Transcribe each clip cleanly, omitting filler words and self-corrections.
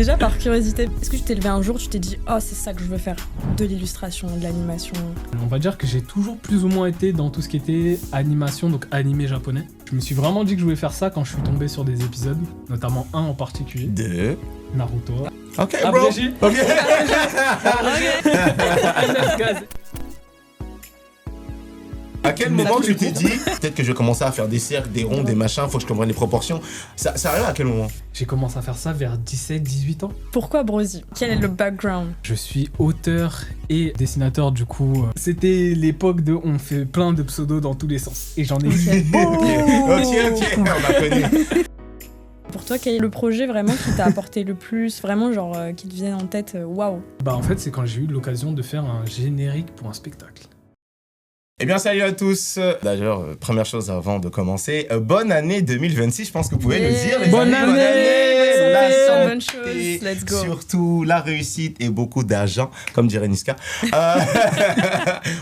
Déjà, par curiosité, est-ce que tu t'es levé un jour, tu t'es dit « Oh, c'est ça que je veux faire », de l'illustration, de l'animation? On va dire que j'ai toujours plus ou moins été dans tout ce qui était animation, donc animé japonais. Je me suis vraiment dit que je voulais faire ça quand je suis tombé sur des épisodes, notamment un en particulier, De... Naruto. Ok, bro. Abrégé. Ok. À quel moment tu t'es dit, peut-être que je vais commencer à faire des cercles, des ronds, des machins, faut que je comprenne les proportions. Ça arrive à quel moment? J'ai commencé à faire ça vers 17-18 ans. Pourquoi Brosi? Quel est le background? Je suis auteur et dessinateur du coup. C'était l'époque de on fait plein de pseudos dans tous les sens. Et j'en ai eu beaucoup. Ok, on a connu. Pour toi, quel est le projet vraiment qui t'a apporté le plus, vraiment genre qui te vient en tête, waouh? Bah en fait c'est quand j'ai eu l'occasion de faire un générique pour un spectacle. Eh bien, salut à tous. D'ailleurs, première chose avant de commencer, bonne année 2026. Je pense que vous pouvez le dire, les bonne amis. année. La santé, bonne chose, let's go. Surtout la réussite et beaucoup d'argent, comme dirait Niska.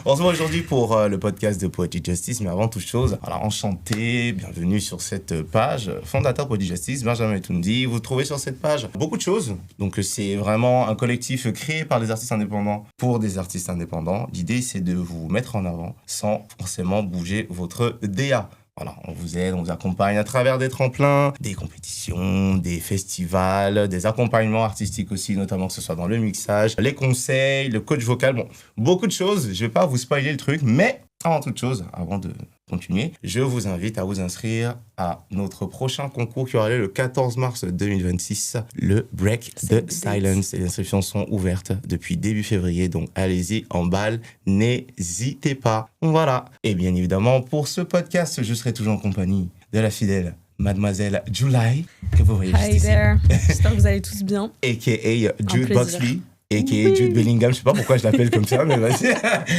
On se voit aujourd'hui pour le podcast de Poetry Justice, mais avant toute chose, alors enchanté, bienvenue sur cette page. Fondateur Poetry Justice, Benjamin Etundi. Vous trouvez sur cette page beaucoup de choses. Donc c'est vraiment un collectif créé par des artistes indépendants pour des artistes indépendants. L'idée, c'est de vous mettre en avant sans forcément bouger votre DA. Voilà, on vous aide, on vous accompagne à travers des tremplins, des compétitions, des festivals, des accompagnements artistiques aussi, notamment que ce soit dans le mixage, les conseils, le coach vocal, bon, beaucoup de choses. Je vais pas vous spoiler le truc, mais avant toute chose, avant de continuer, je vous invite à vous inscrire à notre prochain concours qui aura lieu le 14 mars 2026, le Break the Silence. Les inscriptions sont ouvertes depuis début février, donc allez-y, en balle, n'hésitez pas. Voilà. Et bien évidemment, pour ce podcast, je serai toujours en compagnie de la fidèle Mademoiselle July, que vous voyez juste Hi ici, there, j'espère que vous allez tous bien. a.k.a. Jude plaisir. Boxley. A.k.a. Jude Bellingham, je sais pas pourquoi je l'appelle comme ça, mais vas-y,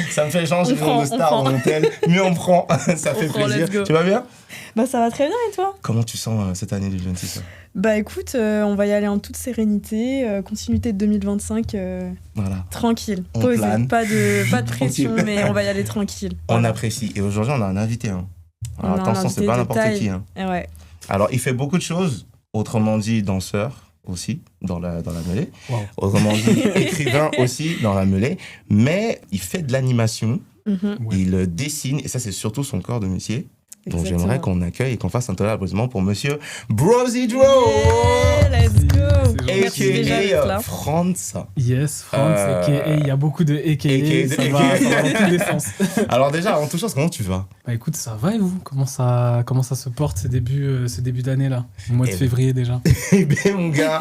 ça me fait changer le nom de star en hôtel, mais on prend, ça fait prend, plaisir. let's go. Tu vas bien? Bah ça va très bien et toi? Comment tu sens cette année 2026? Bah écoute, on va y aller en toute sérénité, continuité de 2025, Voilà. tranquille, On posé, plane. pas de pression, Tranquille. mais on va y aller tranquille. On Voilà. apprécie. Et aujourd'hui, on a un invité. Hein. Alors, On a un attention, c'est invité pas de n'importe taille. qui. Hein. Et ouais. Alors, il fait beaucoup de choses, autrement dit danseur aussi, dans la mêlée. Wow. Autrement dit écrivain aussi, dans la mêlée. Mais il fait de l'animation, Mhm. Ouais. il dessine, et ça, c'est surtout son corps de métier. Donc, Exactement. j'aimerais qu'on accueille et qu'on fasse un tonnerre d'applaudissements pour monsieur Brosi Dro, Yeah, let's go. C'est Merci déjà d'être a.k.a. là. Franz. Yes, Franz, a.k.a. Il y a beaucoup de a.k.a. Ça va dans tous les sens. Alors déjà, avant toute chose, comment tu vas? Bah écoute, ça va et vous? Comment ça se porte ces débuts d'année là? Au mois de Eh ben. février déjà. Eh bien, mon gars,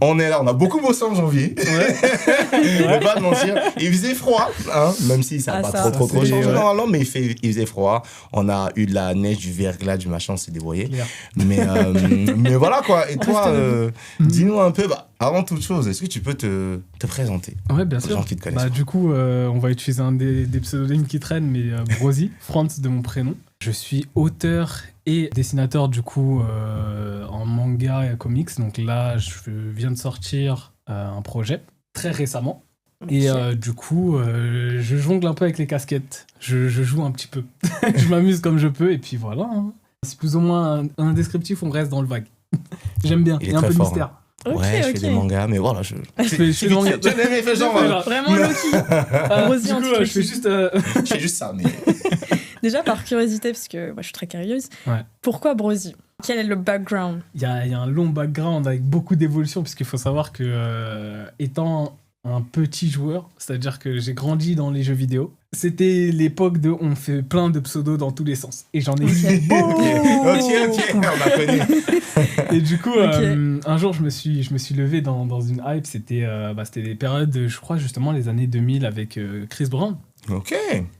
on est là. On a beaucoup bossé en janvier. Je vais pas te mentir. Il faisait froid, hein, même si ça n'a Ah, pas ça, trop c'est- changé ouais. normalement, mais il faisait froid. On a eu de la neige, du verglas, du machin, on s'est débrouillé. Clair. Mais voilà quoi. Et toi, Reste dis-nous un peu, avant toute chose, est-ce que tu peux te présenter Ouais, bien aux sûr. gens qui te connaissent Bah, pas? du coup, on va utiliser un des pseudonymes qui traînent, mais Brosi, Franz de mon prénom. Je suis auteur et dessinateur du coup en manga et comics. Donc là, je viens de sortir un projet très récemment. Et du coup, je jongle un peu avec les casquettes. Je joue un petit peu. Je m'amuse comme je peux et puis voilà. Hein. C'est plus ou moins un descriptif, on reste dans le vague. J'aime bien, Il il est y a un très peu de fort, mystère. Ok, Ouais, je ok. fais des mangas, mais voilà, je Je fais des mangas. Tu l'as fait genre, Voilà. Vraiment Loki. Rosie Du en coup, toute je fais équipe. juste... je fais juste ça, mais Déjà par curiosité, parce que moi je suis très curieuse, Ouais. pourquoi Brosi? Quel est le background? Il y a un long background avec beaucoup d'évolution, puisqu'il faut savoir que, étant un petit joueur, c'est-à-dire que j'ai grandi dans les jeux vidéo, c'était l'époque de on fait plein de pseudos dans tous les sens. Et j'en ai eu beaucoup. ok, on a connu. Et du coup, Ok. un jour, je me suis levé dans une hype. C'était des périodes, je crois, justement, les années 2000 avec Chris Brown, Ok.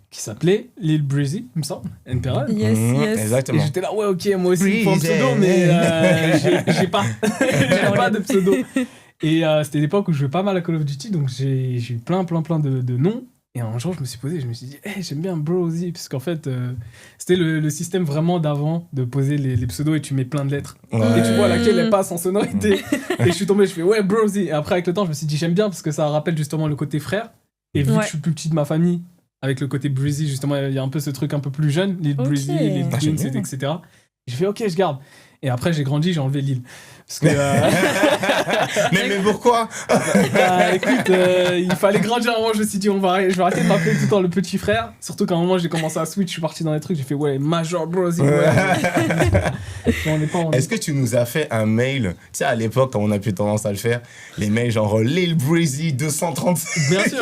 qui s'appelait Lil Breezy, il me semble, une période. Yes, yes. Et Exactement. j'étais là, ouais, ok, moi aussi, il faut un Breezy. pseudo, mais j'ai pas. J'ai pas de pseudo. Et c'était l'époque où je jouais pas mal à Call of Duty, donc j'ai eu plein de noms. Et un jour, je me suis posé, je me suis dit, hey, j'aime bien Brosi, puisqu'en fait, c'était le système vraiment d'avant de poser les pseudos et tu mets plein de lettres. Ouais. Et tu vois laquelle elle passe en sonorité. Et je suis tombé, je fais, ouais, Brosi. Et après, avec le temps, je me suis dit, j'aime bien parce que ça rappelle justement le côté frère. Et vu Ouais. que je suis plus petit de ma famille, avec le côté Breezy, justement, il y a un peu ce truc un peu plus jeune, les Ok. Breezy, les Ah, j'aime Twins, bien. etc. J'ai fait, ok, je garde. Et après, j'ai grandi, j'ai enlevé Lille. Parce que, mais pourquoi? Écoute, il fallait grandir. Moi, je me suis dit, je vais arrêter de m'appeler tout le temps le petit frère. Surtout qu'à un moment, j'ai commencé à switch, je suis parti dans les trucs, j'ai fait, ouais, Major Brosy. Ouais. Est-ce que tu nous as fait un mail? Tu sais, à l'époque, quand on a plus tendance à le faire, les mails genre Lil Breezy 236. Bien sûr.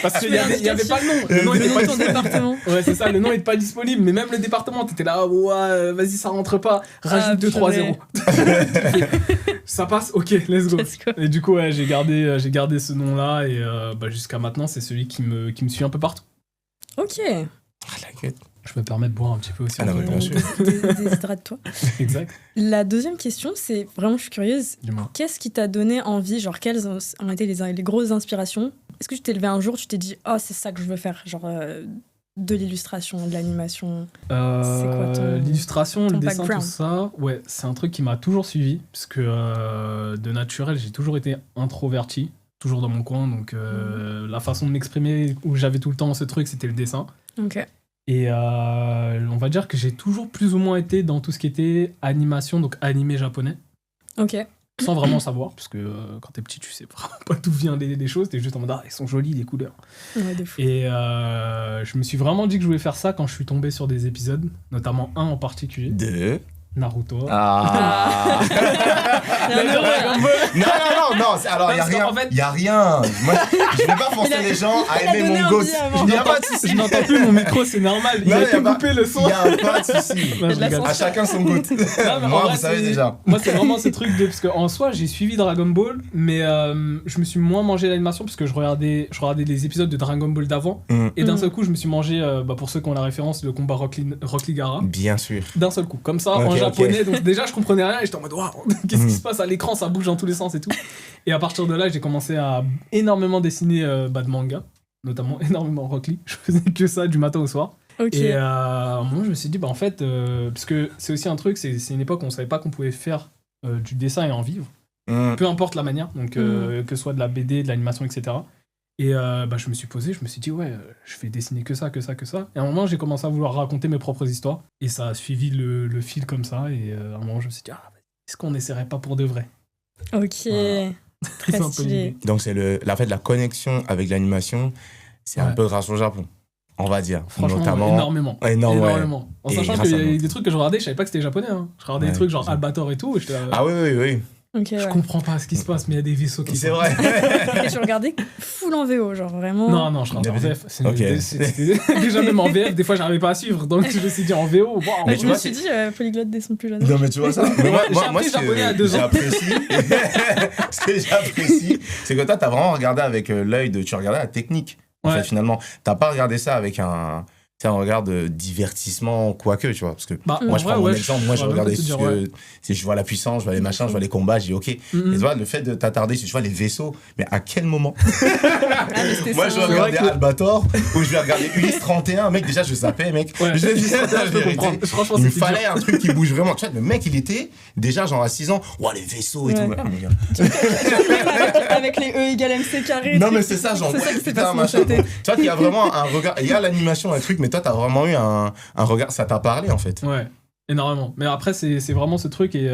Parce qu'il y avait pas le nom. Le nom de ton département. Ouais, c'est ça, le nom n'est pas disponible, mais même le département, t'étais là, ouais, vas-y, ça rentre pas, rajoute 2-3 zéros. Ça passe, ok, let's go. Et du coup, ouais, j'ai gardé ce nom-là, et jusqu'à maintenant, c'est celui qui me suit un peu partout. Ok. Je me permets de boire un petit peu aussi. Ah non, mais bien sûr. Déshydrate-toi. Exact. La deuxième question, c'est vraiment, je suis curieuse. Dis-moi. Qu'est-ce qui t'a donné envie, genre, quelles ont été les grosses inspirations? Est-ce que tu t'es levé un jour, tu t'es dit, oh, c'est ça que je veux faire, genre, de l'illustration, de l'animation? C'est quoi l'illustration, le dessin, background? tout ça, ouais, c'est un truc qui m'a toujours suivi, parce que de naturel, j'ai toujours été introverti, toujours dans mon coin, donc la façon de m'exprimer où j'avais tout le temps ce truc, c'était le dessin. Ok. Et on va dire que j'ai toujours plus ou moins été dans tout ce qui était animation, donc animé japonais. Ok. Sans vraiment savoir, parce que quand t'es petit, tu sais vraiment pas d'où viennent les choses, t'es juste en mode, ah, ils sont jolis, les couleurs. Ouais, de fou. Et je me suis vraiment dit que je voulais faire ça quand je suis tombé sur des épisodes, notamment un en particulier. De Naruto. Ah. Non. Alors, il y a rien. Moi, je vais pas forcer les gens à aimer mon gosse. Il n'y a pas de souci. Je n'entends plus mon micro, c'est normal. Il a été coupé le son. Il n'y a pas de souci. À chacun son goût. Moi, vous savez déjà. Moi, c'est vraiment ce truc parce qu'en soi, j'ai suivi Dragon Ball, mais je me suis moins mangé l'animation parce que je regardais les épisodes de Dragon Ball d'avant. Et d'un seul coup, je me suis mangé, pour ceux qui ont la référence, le combat Rock Lee Gaara. Bien sûr. D'un seul coup. Comme ça, en japonais. Donc déjà, je comprenais rien et j'étais en mode, waouh, qu'est-ce qui se passe à l'écran? Ça bouge dans tous les sens et tout. Et à partir de là, j'ai commencé à énormément dessiner de manga, notamment énormément Rock Lee. Je faisais que ça du matin au soir. Okay. Et à un moment, je me suis dit, en fait, parce que c'est aussi un truc, c'est une époque où on savait pas qu'on pouvait faire du dessin et en vivre, peu importe la manière, donc que ce soit de la BD, de l'animation, etc. Et je me suis posé, je me suis dit, ouais, je vais dessiner que ça. Et à un moment, j'ai commencé à vouloir raconter mes propres histoires. Et ça a suivi le fil comme ça. Et à un moment, je me suis dit, est-ce qu'on n'essaierait pas pour de vrai? Ok, voilà. Très stylé. Donc, c'est la connexion avec l'animation, c'est un peu grâce au Japon, on va dire. Franchement, notamment, énormément. En sachant qu'il y a des trucs que je regardais, je savais pas que c'était japonais. Hein. Je regardais des trucs genre Albator et tout. Et ah oui. Okay, je comprends pas ce qui se passe, mais il y a des vaisseaux qui c'est vrai. Et tu regardais full en VO, genre vraiment. Non, je regardais en VF. C'était déjà même en VF, des fois j'arrivais pas à suivre, donc je me suis dit en VO. Wow, mais je me suis dit, polyglotte dès son plus jeune âge. Non, mais tu vois ça. Moi, japonais à 2 ans. Ce que j'apprécie, c'est que toi, t'as vraiment regardé avec l'œil de. Tu regardais la technique, en fait, finalement. T'as pas regardé ça avec un regard de divertissement, quoique, tu vois. Parce que moi, je prends mon exemple. Moi, je regardais si je vois la puissance, je vois les machins, je vois les combats, je dis OK. Et tu vois, le fait de t'attarder sur les vaisseaux, mais à quel moment? Moi, je vais regarder Albator ou je vais regarder Ulysse 31. Mec, déjà, je zappais, mec. Je vais dire la vérité. Il me fallait un truc qui bouge vraiment. Tu vois, le mec, il était déjà genre à 6 ans. Ouah, les vaisseaux et tout. Avec les E égale MC carré. Non, mais c'est ça, genre, putain, machin. Tu vois qu'il y a vraiment un regard. Il y a l'animation, un truc, mais toi, t'as vraiment eu un regard, ça t'a parlé en fait. Ouais, énormément. Mais après, c'est vraiment ce truc et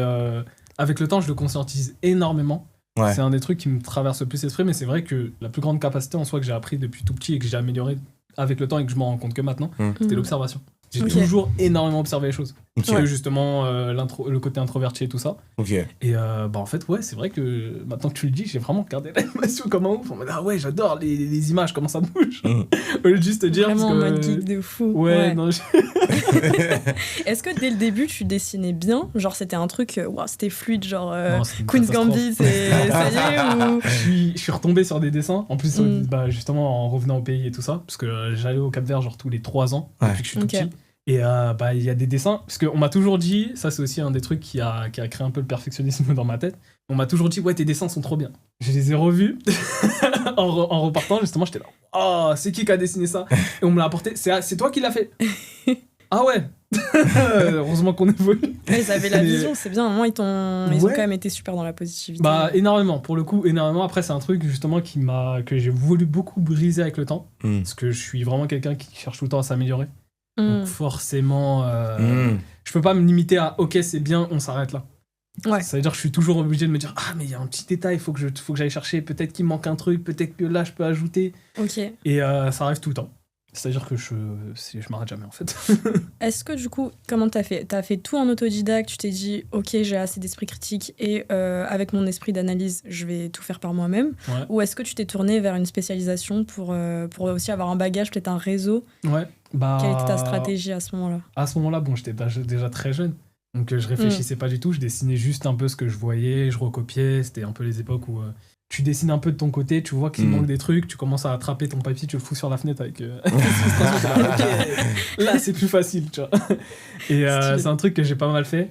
avec le temps, je le conscientise énormément. Ouais. C'est un des trucs qui me traverse le plus l'esprit, mais c'est vrai que la plus grande capacité en soi que j'ai appris depuis tout petit et que j'ai amélioré avec le temps et que je m'en rends compte que maintenant, c'était l'observation. J'ai toujours énormément observé les choses. Parce que justement, le côté introverti et tout ça. Et en fait, ouais, c'est vrai que maintenant que tu le dis, j'ai vraiment regardé l'animation comme un ouf. En mode, ah ouais, j'adore les images, comment ça bouge. Au lieu de juste te dire. Vraiment en mode geek de fou. Ouais. Non, Est-ce que dès le début, tu dessinais bien? Genre, c'était un truc, c'était fluide, genre non, Queen's Gambit, ça y est ou... Je suis retombé sur des dessins. En plus, justement, en revenant au pays et tout ça. Parce que j'allais au Cap-Vert, genre tous les 3 ans, depuis que je suis tout petit. Et il y a des dessins, parce qu'on m'a toujours dit, ça c'est aussi un des trucs qui a créé un peu le perfectionnisme dans ma tête, on m'a toujours dit, ouais, tes dessins sont trop bien. Je les ai revus, en repartant, justement, j'étais là, oh, c'est qui a dessiné ça? Et on me l'a apporté, c'est toi qui l'as fait. Ah ouais. Heureusement qu'on évolue. Ils avaient la vision, c'est bien, au moins ils ont quand même été super dans la positivité. Énormément, pour le coup, énormément. Après, c'est un truc justement que j'ai voulu beaucoup briser avec le temps, parce que je suis vraiment quelqu'un qui cherche tout le temps à s'améliorer. Donc forcément, je peux pas me limiter à ok, c'est bien, on s'arrête là. Ouais. Ça veut dire que je suis toujours obligé de me dire ah mais il y a un petit détail, faut que j'aille chercher, peut-être qu'il me manque un truc, peut-être que là je peux ajouter. Ok. Et ça arrive tout le temps. C'est-à-dire que je m'arrête jamais en fait. Est-ce que du coup, comment t'as fait ? T'as fait tout en autodidacte, tu t'es dit ok, j'ai assez d'esprit critique et avec mon esprit d'analyse, je vais tout faire par moi-même. Ouais. Ou est-ce que tu t'es tourné vers une spécialisation pour aussi avoir un bagage, peut-être un réseau ? Ouais. Quelle était ta stratégie à ce moment-là ? À ce moment-là, bon, j'étais déjà très jeune. Donc je réfléchissais pas du tout, je dessinais juste un peu ce que je voyais, je recopiais. C'était un peu les époques où tu dessines un peu de ton côté, tu vois qu'il manque des trucs, tu commences à attraper ton papier, tu le fous sur la fenêtre avec là c'est plus facile, tu vois. Et c'est un truc que j'ai pas mal fait.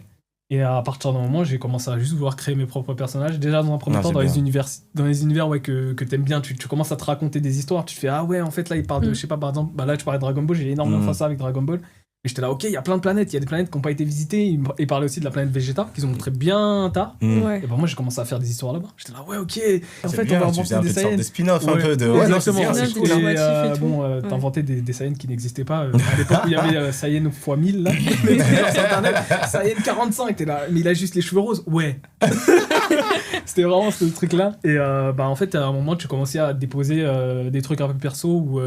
Et à partir d'un moment, j'ai commencé à juste vouloir créer mes propres personnages. Déjà dans un premier temps, dans les univers ouais, que t'aimes bien, tu commences à te raconter des histoires. Tu te fais ah ouais, en fait là il parle de, je sais pas, par exemple, là tu parlais de Dragon Ball, j'ai énormément fait ça avec Dragon Ball. Et j'étais là, ok, il y a plein de planètes, il y a des planètes qui n'ont pas été visitées. Il parlait aussi de la planète Vegeta, qu'ils ont montré bien tard. Ouais. Et ben moi, j'ai commencé à faire des histoires là-bas. J'étais là, ouais, ok. En fait, bien, on va tu faisais inventer des sorte Saiyans. de spin-off, un peu de. Ouais, non, exactement. c'est cool. Et Bon, t'inventais des Saiyans qui n'existaient pas. À l'époque où il y avait Saiyan x 1000, là. Mais sur Internet, Saiyan 45, t'es là. Mais il a juste les cheveux roses. Ouais. C'était vraiment ce truc-là. Et en fait, à un moment, tu commençais à déposer des trucs un peu perso ou.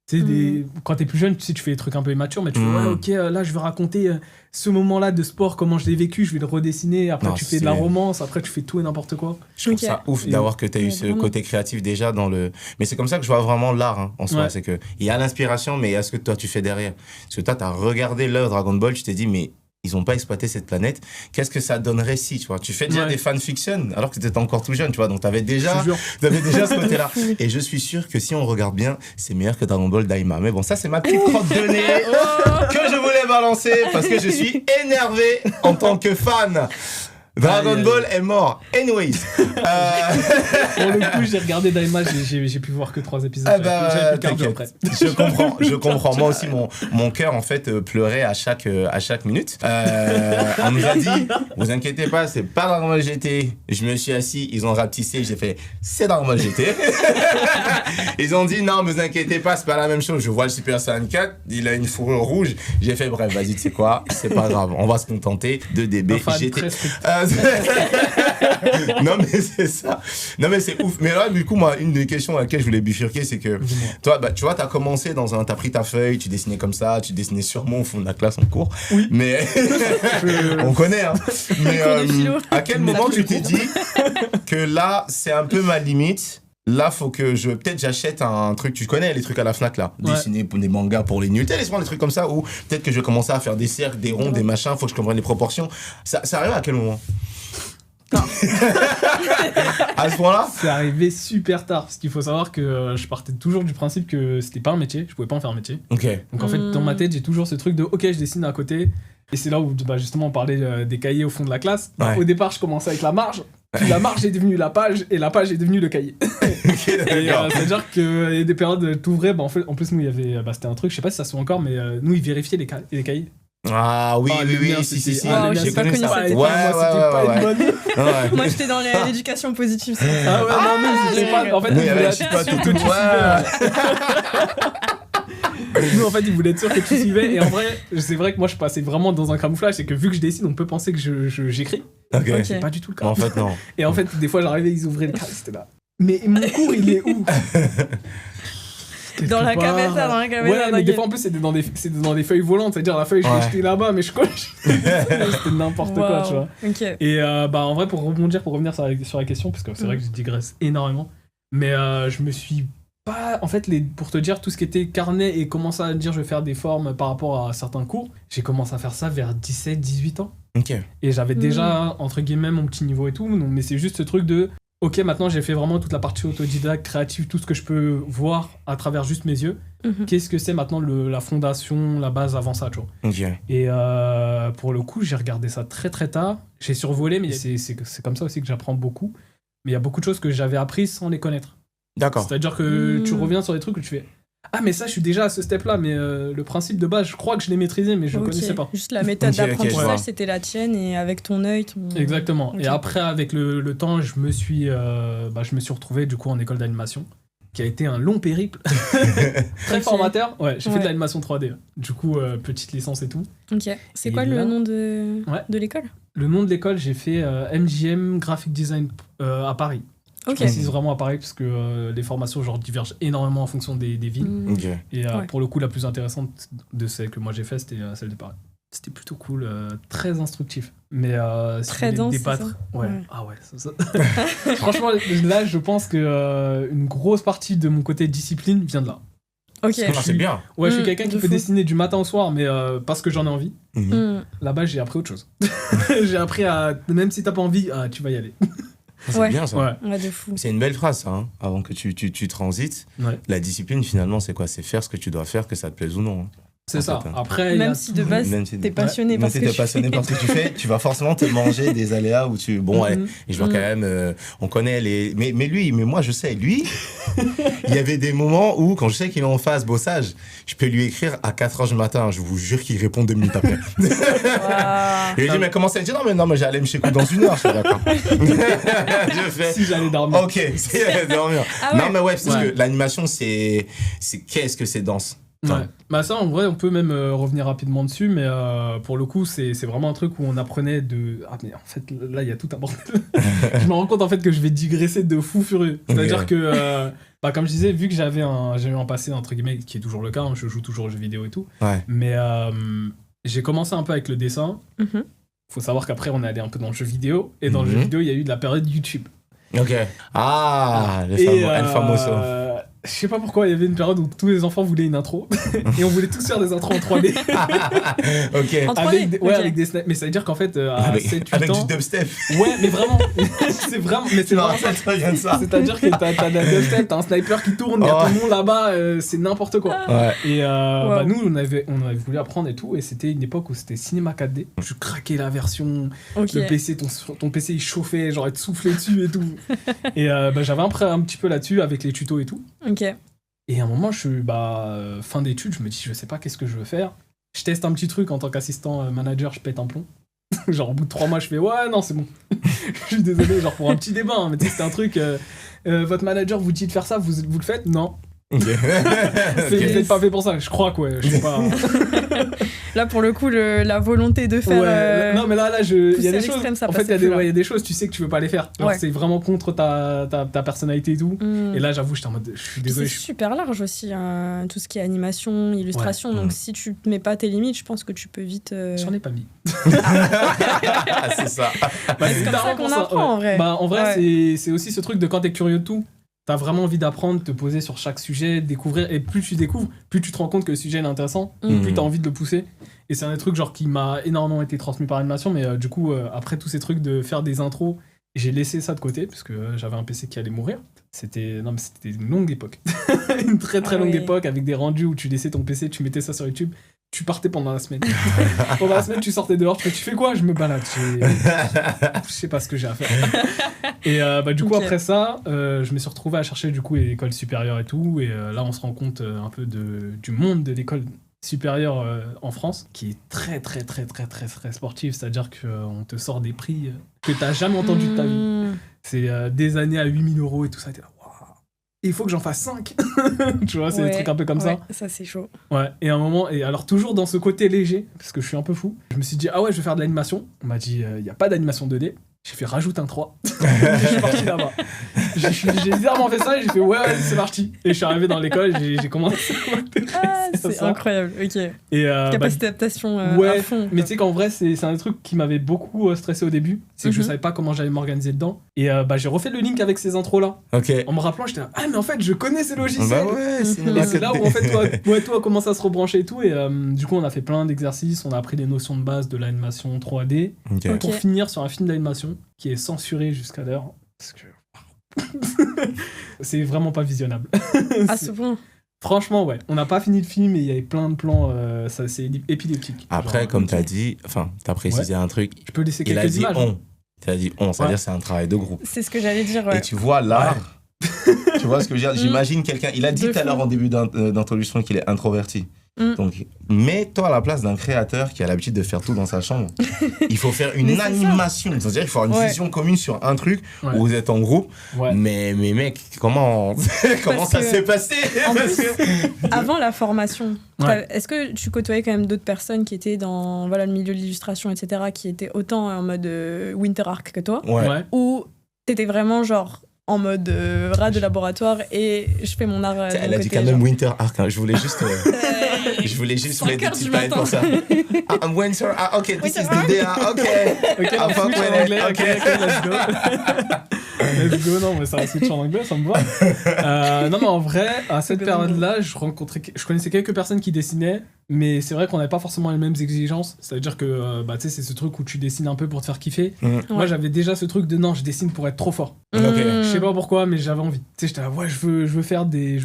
Tu sais, quand t'es plus jeune, tu sais, tu fais des trucs un peu immatures, mais tu fais, ouais, ok, là, je vais raconter ce moment-là de sport, comment je l'ai vécu, je vais le redessiner. Après, tu fais de la romance, après, tu fais tout et n'importe quoi. Je trouve ça ouf d'avoir que t'as eu ce côté créatif déjà dans le. Mais c'est comme ça que je vois vraiment l'art en soi. C'est qu'il y a l'inspiration, mais il y a ce que toi, tu fais derrière. Parce que toi, t'as regardé l'œuvre Dragon Ball, tu t'es dit, mais. Ils n'ont pas exploité cette planète. Qu'est-ce que ça donnerait si, tu vois ? Tu fais déjà des fanfictions alors que tu étais encore tout jeune, tu vois. Donc, tu avais déjà ce côté-là. Et je suis sûr que si on regarde bien, c'est meilleur que Dragon Ball Daima. Mais bon, ça, c'est ma petite crotte de nez que je voulais balancer parce que je suis énervé en tant que fan. Dragon Ball est mort. Anyways. Pour le coup, j'ai regardé Daima, j'ai pu voir que 3 épisodes. J'avais plus cardio après. Je comprends. Moi aussi, mon cœur, en fait, pleurait à chaque minute. On nous a dit, vous inquiétez pas, c'est pas Dragon Ball GT. Je me suis assis, ils ont rapetissé, j'ai fait, c'est Dragon Ball GT. Ils ont dit, non, vous inquiétez pas, c'est pas la même chose. Je vois le Super Saiyan 4, il a une fourrure rouge. J'ai fait, bref, vas-y, tu sais quoi, c'est pas grave, on va se contenter de DB GT. Non mais c'est ça. Non mais c'est ouf. Mais là du coup moi une des questions à laquelle je voulais bifurquer c'est que toi tu vois t'as commencé t'as pris ta feuille, tu dessinais comme ça, tu dessinais sûrement au fond de la classe en cours. Oui. Mais on connaît hein. Mais à quel moment tu t'es dit que là c'est un peu ma limite? Là, faut que peut-être j'achète un truc, tu connais les trucs à la Fnac là, dessiner pour des mangas pour les nuls, laisse-moi des trucs comme ça, ou peut-être que je vais commencer à faire des cercles, des ronds, des machins, faut que je comprenne les proportions. Ça arrive à quel moment? À ce point-là? C'est arrivé super tard, parce qu'il faut savoir que je partais toujours du principe que c'était pas un métier, je pouvais pas en faire un métier. Ok. Donc en fait, dans ma tête, j'ai toujours ce truc de ok, je dessine à côté, et c'est là où justement on parlait des cahiers au fond de la classe. Ouais. Au départ, je commençais avec la marge. Puis la marge est devenue la page et la page est devenue le cahier. Okay, c'est-à-dire qu'il y a des périodes t'ouvrais, en plus nous il y avait, c'était un truc, je sais pas si ça se fait encore, mais nous ils vérifiaient les cahiers. Ah oui, si, j'ai pas connu ça. Ouais. Moi j'étais dans l'éducation positive. Ah ouais, non, mais pas. En fait, il y avait un petit peu tout. Nous en fait ils voulaient être sûrs que tu suivais et en vrai c'est vrai que moi je passais vraiment dans un camouflage, c'est que vu que je dessine on peut penser que j'écris. Okay. C'est pas du tout le cas. En fait non. Et en fait des fois j'arrivais, ils ouvraient le carré, c'était là. Mais mon cours il est où? Dans la cavetta. Ouais, mais des fois en plus c'était dans des feuilles volantes, c'est-à-dire la feuille je l'ai jetée là-bas mais je coche. C'était n'importe quoi, tu vois. Okay. Et en vrai pour revenir sur la question, parce que c'est vrai que je digresse énormément, mais je me suis pas, en fait, pour te dire, tout ce qui était carnet et commencer à dire je vais faire des formes par rapport à certains cours, j'ai commencé à faire ça vers 17-18 ans. Ok. Et j'avais déjà, entre guillemets, mon petit niveau et tout, donc, mais c'est juste ce truc de ok, maintenant j'ai fait vraiment toute la partie autodidacte, créative, tout ce que je peux voir à travers juste mes yeux. Qu'est-ce que c'est maintenant la fondation, la base avant ça, tu vois. Okay. Et pour le coup, j'ai regardé ça très très tard. J'ai survolé, mais c'est comme ça aussi que j'apprends beaucoup. Mais il y a beaucoup de choses que j'avais apprises sans les connaître. D'accord. C'est-à-dire que tu reviens sur des trucs où tu fais ah mais ça je suis déjà à ce step-là, mais le principe de base je crois que je l'ai maîtrisé mais je ne connaissais pas. Juste la méthode d'apprentissage c'était la tienne et avec ton œil. Exactement. Et après avec le temps je me suis retrouvé du coup en école d'animation, qui a été un long périple. Très formateur. Ouais, j'ai fait de l'animation 3D. Du coup petite licence et tout. Ok. C'est quoi le nom de l'école? Le nom de l'école, j'ai fait MJM Graphic Design à Paris. Je précise vraiment à Paris parce que les formations genre divergent énormément en fonction des villes. Okay. Et pour le coup, la plus intéressante de celle que moi j'ai fait, c'était celle de Paris. C'était plutôt cool, très instructif. Mais très dense, débattre, ouais. Ah ouais, ça. Franchement, là, je pense que une grosse partie de mon côté discipline vient de là. Ok. C'est bien. Ouais, je suis quelqu'un qui peut dessiner du matin au soir, mais parce que j'en ai envie. Là-bas, j'ai appris autre chose. J'ai appris à, même si t'as pas envie, tu vas y aller. C'est bien ça. Ouais, de fou. C'est une belle phrase ça, hein, avant que tu transites. Ouais. La discipline finalement c'est quoi? C'est faire ce que tu dois faire, que ça te plaise ou non. Hein. C'est ça. Fait, hein. Après, même si de base t'es passionné par ce que tu fais. passionné par ce que tu fais, tu vas forcément te manger des aléas où tu... Bon ouais, et je vois quand même, on connaît les... Mais moi je sais, lui, il y avait des moments où quand je sais qu'il est en phase bossage, je peux lui écrire à 4h du matin, je vous jure qu'il répond 2 minutes après. Wow. Et il dit mais comment ça? Il dit non mais j'allais me chez dans 1 heure, je suis d'accord. Je fais... Si j'allais dormir. Ok, si j'allais dormir. Ah ouais. Non mais ouais, parce que l'animation c'est qu'est-ce que c'est dense. Ouais. Bah ça en vrai on peut même revenir rapidement dessus, mais pour le coup c'est vraiment un truc où on apprenait de... Ah mais en fait là il y a tout un bordel. Je me rends compte en fait que je vais digresser de fou furieux. C'est-à-dire que comme je disais, vu que j'ai eu un passé entre guillemets qui est toujours le cas, hein, je joue toujours aux jeux vidéo et tout, mais j'ai commencé un peu avec le dessin. Faut savoir qu'après on est allé un peu dans le jeu vidéo, et dans le jeu vidéo il y a eu de la période YouTube. Ok. Ah, le famoso. Je sais pas pourquoi, il y avait une période où tous les enfants voulaient une intro et on voulait tous faire des intros en 3D. Ok. En 3D, avec des snaps. Mais ça veut dire qu'en fait, à 7-8 ans... Avec du dubstep. Ouais, mais vraiment. c'est vraiment ça vient de ça. C'est-à-dire que t'as de la dubstep, t'as un sniper qui tourne, il y a tout le monde là-bas, c'est n'importe quoi. Ouais. Et nous, on avait voulu apprendre et tout, et c'était une époque où c'était cinéma 4D. Je craquais la version, le PC, ton PC il chauffait, genre il te soufflait dessus et tout. Et j'avais un petit peu là-dessus avec les tutos et tout. Ok. Et à un moment, je suis fin d'études, je me dis, je sais pas qu'est-ce que je veux faire. Je teste un petit truc en tant qu'assistant manager, je pète un plomb. Genre, au bout de 3 mois, je fais, ouais, non, c'est bon. Je suis désolé, genre, pour un petit débat, hein, mais tu sais, c'était un truc, votre manager vous dit de faire ça, vous le faites? Non. Okay. Vous n'êtes pas fait pour ça, je crois, quoi. Je sais pas. Là, pour le coup, la volonté de faire. Non, mais là, il y a des choses. En fait, il y a des choses, tu sais que tu veux pas les faire. Genre, c'est vraiment contre ta personnalité et tout. Et là, j'avoue, j'étais en mode, je suis désolé. C'est super large aussi, hein, tout ce qui est animation, illustration. Donc, si tu te mets pas tes limites, je pense que tu peux vite. J'en ai pas mis. C'est ça. C'est comme ça qu'on apprend, en vrai. En vrai, c'est aussi ce truc de quand t'es curieux de tout. T'as vraiment envie d'apprendre, te poser sur chaque sujet, découvrir, et plus tu découvres, plus tu te rends compte que le sujet est intéressant, plus t'as envie de le pousser. Et c'est un des trucs genre qui m'a énormément été transmis par l'animation, mais du coup, après tous ces trucs de faire des intros, j'ai laissé ça de côté, parce que j'avais un PC qui allait mourir. C'était une longue époque. Une très très longue époque, avec des rendus où tu laissais ton PC, tu mettais ça sur YouTube, tu partais pendant la semaine. Pendant la semaine, tu sortais dehors, tu fais quoi? Je me balade. Je sais pas ce que j'ai à faire. Et du coup, après ça, je me suis retrouvé à chercher du coup l'école supérieure et tout. Et là, on se rend compte un peu du monde de l'école supérieure en France, qui est très très très très très très sportive. C'est-à-dire qu'on te sort des prix que t'as jamais entendu de ta vie. C'est des années à 8 000 € et tout ça. Il faut que j'en fasse 5. Tu vois, c'est des trucs un peu comme ça. Ça, c'est chaud. Ouais, et à un moment, et alors toujours dans ce côté léger, parce que je suis un peu fou, je me suis dit, ah ouais, je vais faire de l'animation. On m'a dit, il n'y a pas d'animation 2D. J'ai fait, rajoute un 3. Je suis parti là-bas. J'ai bizarrement fait ça et j'ai fait, ouais, c'est parti. Et je suis arrivé dans l'école et j'ai commencé à c'est incroyable, ok. Et capacité d'adaptation ouais, à fond. Mais tu sais qu'en vrai, c'est un truc qui m'avait beaucoup stressé au début. C'est que je savais pas comment j'allais m'organiser dedans. Et j'ai refait le link avec ces intros-là. Ok. En me rappelant, j'étais là, ah, mais en fait, je connais ces logiciels. Bah ouais, et c'est là où en fait, toi, commence à se rebrancher et tout. Et du coup, on a fait plein d'exercices. On a appris les notions de base de l'animation 3D. Pour finir sur un film d'animation qui est censuré jusqu'à l'heure. Parce que c'est vraiment pas visionnable. À ce point. Franchement, ouais. On n'a pas fini le film et il y avait plein de plans. Ça, c'est épileptique. Après, genre, comme t'as dit, enfin, t'as précisé un truc. Je peux laisser quelques images. T'as dit on, c'est-à-dire c'est un travail de groupe. C'est ce que j'allais dire. Ouais. Et tu vois là, tu vois ce que je veux dire. J'imagine quelqu'un. Il a dit tout à l'heure en début d'introduction qu'il est introverti. Donc, mets-toi à la place d'un créateur qui a l'habitude de faire tout dans sa chambre. Il faut faire une animation. C'est-à-dire qu'il faut avoir une vision commune sur un truc où vous êtes en groupe. Ouais. Mais mec, comment ça s'est passé? En plus, avant la formation, est-ce que tu côtoyais quand même d'autres personnes qui étaient dans le milieu de l'illustration, etc., qui étaient autant en mode Winter Arc que toi? Ou t'étais vraiment genre en mode rat de laboratoire et je fais mon art. Elle a dit quand même Winter Arc. Hein. Je voulais juste mettre des petites paillettes pour ça. I'm Winter Arc. Ok, this is the day. Ok, on switch en anglais. Ok, let's go. Let's go. Non, mais ça va switch en anglais, ça me va. Non, mais en vrai, à cette période-là, je connaissais quelques personnes qui dessinaient, mais c'est vrai qu'on n'avait pas forcément les mêmes exigences. C'est-à-dire que tu sais, c'est ce truc où tu dessines un peu pour te faire kiffer. Moi, j'avais déjà ce truc de non, je dessine pour être trop fort. Je sais pas pourquoi, mais j'avais envie. Tu sais, j'étais là, je veux faire des.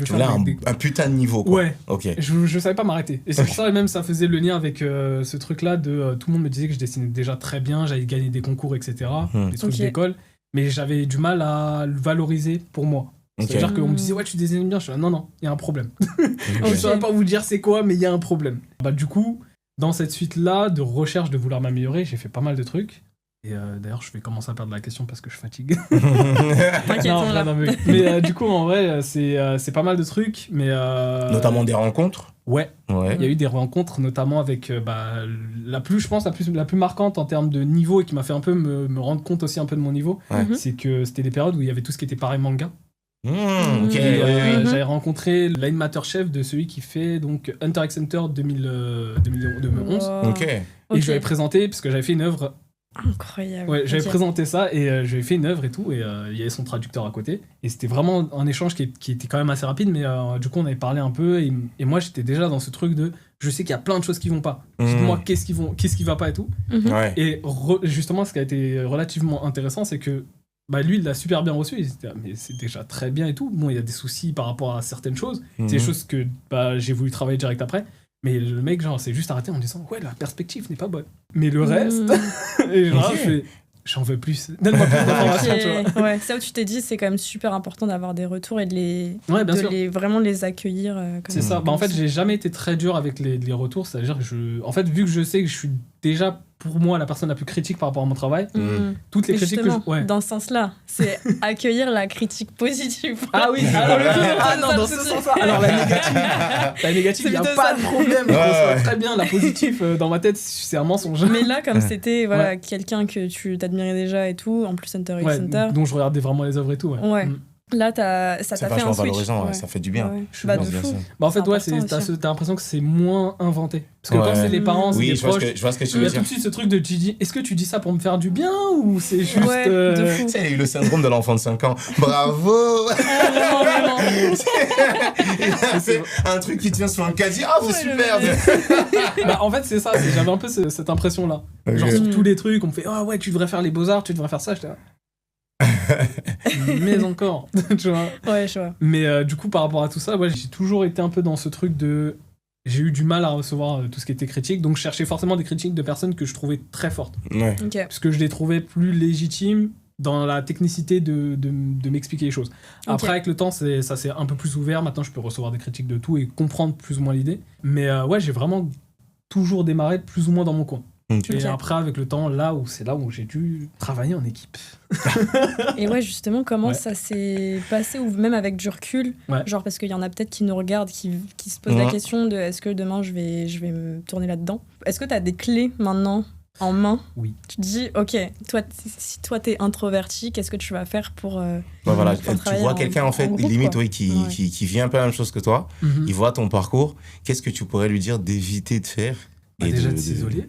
Un putain de niveau, quoi. Ouais. Ok. Je savais pas m'arrêter. Et c'est pour ça, et même, ça faisait le lien avec ce truc-là de. Tout le monde me disait que je dessinais déjà très bien, j'avais gagné des concours, etc. Des trucs d'école. Mais j'avais du mal à le valoriser pour moi. C'est-à-dire qu'on me disait, ouais, tu dessines bien. Je suis là, non, il y a un problème. Je ne saurais pas vous dire c'est quoi, mais il y a un problème. Du coup, dans cette suite-là de recherche de vouloir m'améliorer, j'ai fait pas mal de trucs. Et d'ailleurs, je vais commencer à perdre la question parce que je fatigue. Mais du coup, en vrai, c'est pas mal de trucs. Mais, notamment des rencontres. Ouais. Il y a eu des rencontres, notamment avec la plus marquante en termes de niveau et qui m'a fait un peu me rendre compte aussi un peu de mon niveau. C'est que c'était des périodes où il y avait tout ce qui était pareil manga. J'avais rencontré l'animateur chef de celui qui fait donc Hunter x Hunter 2011. Et je lui avais présenté parce que j'avais fait une œuvre. Incroyable. Ouais, j'avais présenté ça et j'avais fait une œuvre et tout, et il y avait son traducteur à côté. Et c'était vraiment un échange qui était quand même assez rapide, mais du coup on avait parlé un peu et moi j'étais déjà dans ce truc de je sais qu'il y a plein de choses qui vont pas. Dites-moi qu'est-ce qui va pas et tout. Et justement, ce qui a été relativement intéressant, c'est que lui il l'a super bien reçu. Mais c'est déjà très bien et tout. Bon, il y a des soucis par rapport à certaines choses. C'est des choses que j'ai voulu travailler direct après. Mais le mec, genre, s'est juste arrêté en disant ouais, la perspective n'est pas bonne. Mais le reste, et genre, j'en veux plus. Donne-moi plus d'informations, tu vois. Ouais, ça où tu t'es dit, c'est quand même super important d'avoir des retours et de vraiment les accueillir. C'est ça. En fait, j'ai jamais été très dur avec les retours. C'est-à-dire que en fait, vu que je sais que je suis déjà, pour moi, la personne la plus critique par rapport à mon travail, toutes les critiques que dans ce sens-là, c'est accueillir la critique positive. Ah oui, alors dans ce sens-là. Alors la négative, il n'y a pas de problème. Ça va très bien. La positive, dans ma tête, c'est un mensonge. Mais là, comme c'était quelqu'un que tu t'admirais déjà et tout, en plus Hunter x Hunter. Donc je regardais vraiment les œuvres et tout. Là, ça t'a fait un switch. C'est valorisant, ça fait du bien. De fou. En fait, t'as l'impression que c'est moins inventé. Parce que quand c'est les parents, c'est les proches, je vois ce que tu veux dire. Il y a tout de suite ce truc de tu dis, est-ce que tu dis ça pour me faire du bien ou c'est juste... de fou. Tu sais, il a eu le syndrome de l'enfant de 5 ans. Bravo. Vraiment. Il a fait un truc qui tient sur un caddie. Ah, c'est super. En fait, c'est ça. J'avais un peu cette impression-là. Genre sur tous les trucs, on me fait, ah ouais, tu devrais faire les beaux-arts, tu devrais faire ça. J'étais là. Mais encore, tu vois. Ouais, je vois. Mais du coup, par rapport à tout ça, j'ai toujours été un peu dans ce truc de... J'ai eu du mal à recevoir tout ce qui était critique, donc je cherchais forcément des critiques de personnes que je trouvais très fortes. Parce que je les trouvais plus légitimes dans la technicité de m'expliquer les choses. Après, avec le temps, ça s'est un peu plus ouvert. Maintenant, je peux recevoir des critiques de tout et comprendre plus ou moins l'idée. Mais j'ai vraiment toujours démarré plus ou moins dans mon coin. Et après, avec le temps, c'est là où j'ai dû travailler en équipe. Et justement, comment ça s'est passé, ou même avec du recul, genre parce qu'il y en a peut-être qui nous regardent, qui se posent la question de est-ce que demain je vais me tourner là-dedans. Est-ce que tu as des clés maintenant en main? Oui. Tu te dis, ok, si toi t'es introverti, qu'est-ce que tu vas faire pour tu vois quelqu'un en fait groupe, limite qui vit un peu la même chose que toi, il voit ton parcours, qu'est-ce que tu pourrais lui dire d'éviter de faire? Déjà de s'isoler.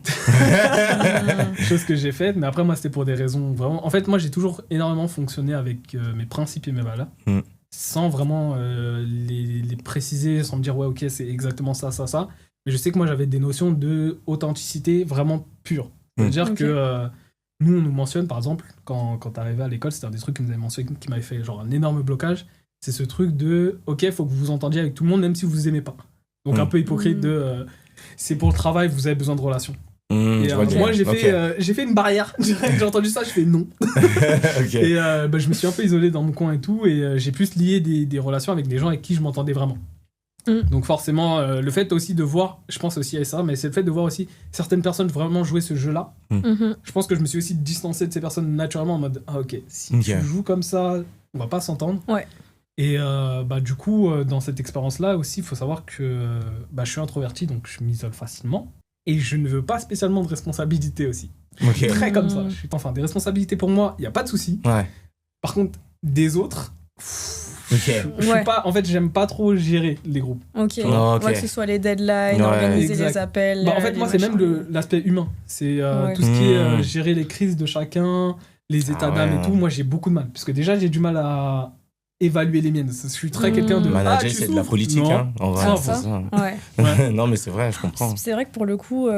Chose que j'ai faite, mais après moi c'était pour des raisons vraiment... En fait moi j'ai toujours énormément fonctionné avec mes principes et mes valeurs, sans vraiment les préciser, sans me dire ouais ok c'est exactement ça. Mais je sais que moi j'avais des notions d'authenticité vraiment pure. C'est-à-dire que nous on nous mentionne par exemple, quand t'arrivais à l'école, c'était un des trucs qui nous avait mentionné, qui m'avait fait genre un énorme blocage, c'est ce truc de ok faut que vous vous entendiez avec tout le monde même si vous vous aimez pas. Donc un peu hypocrite de... c'est pour le travail, vous avez besoin de relations. Moi, j'ai fait une barrière. J'ai entendu ça, je fais non. Et je me suis un peu isolé dans mon coin et tout, et j'ai plus lié des relations avec des gens avec qui je m'entendais vraiment. Donc forcément, le fait aussi de voir, je pense aussi à ça, mais c'est le fait de voir aussi certaines personnes vraiment jouer ce jeu-là. Je pense que je me suis aussi distancé de ces personnes naturellement en mode, ah ok, si tu joues comme ça, on va pas s'entendre. Ouais. Et du coup, dans cette expérience-là aussi, il faut savoir que je suis introverti, donc je m'isole facilement. Et je ne veux pas spécialement de responsabilité aussi. Je suis très comme ça. Des responsabilités pour moi, il n'y a pas de souci. Ouais. Par contre, des autres... Je suis pas, en fait, j'aime pas trop gérer les groupes. Ok. Que ce soit les deadlines, organiser les appels. En fait, moi, c'est même l'aspect humain. C'est tout ce qui est gérer les crises de chacun, les états d'âme et tout. Moi, j'ai beaucoup de mal. Parce que déjà, j'ai du mal à évaluer les miennes. Je suis très quelqu'un de... Manager, c'est de la politique. Non. En vrai, c'est ça. Non, mais c'est vrai, je comprends. C'est vrai que pour le coup...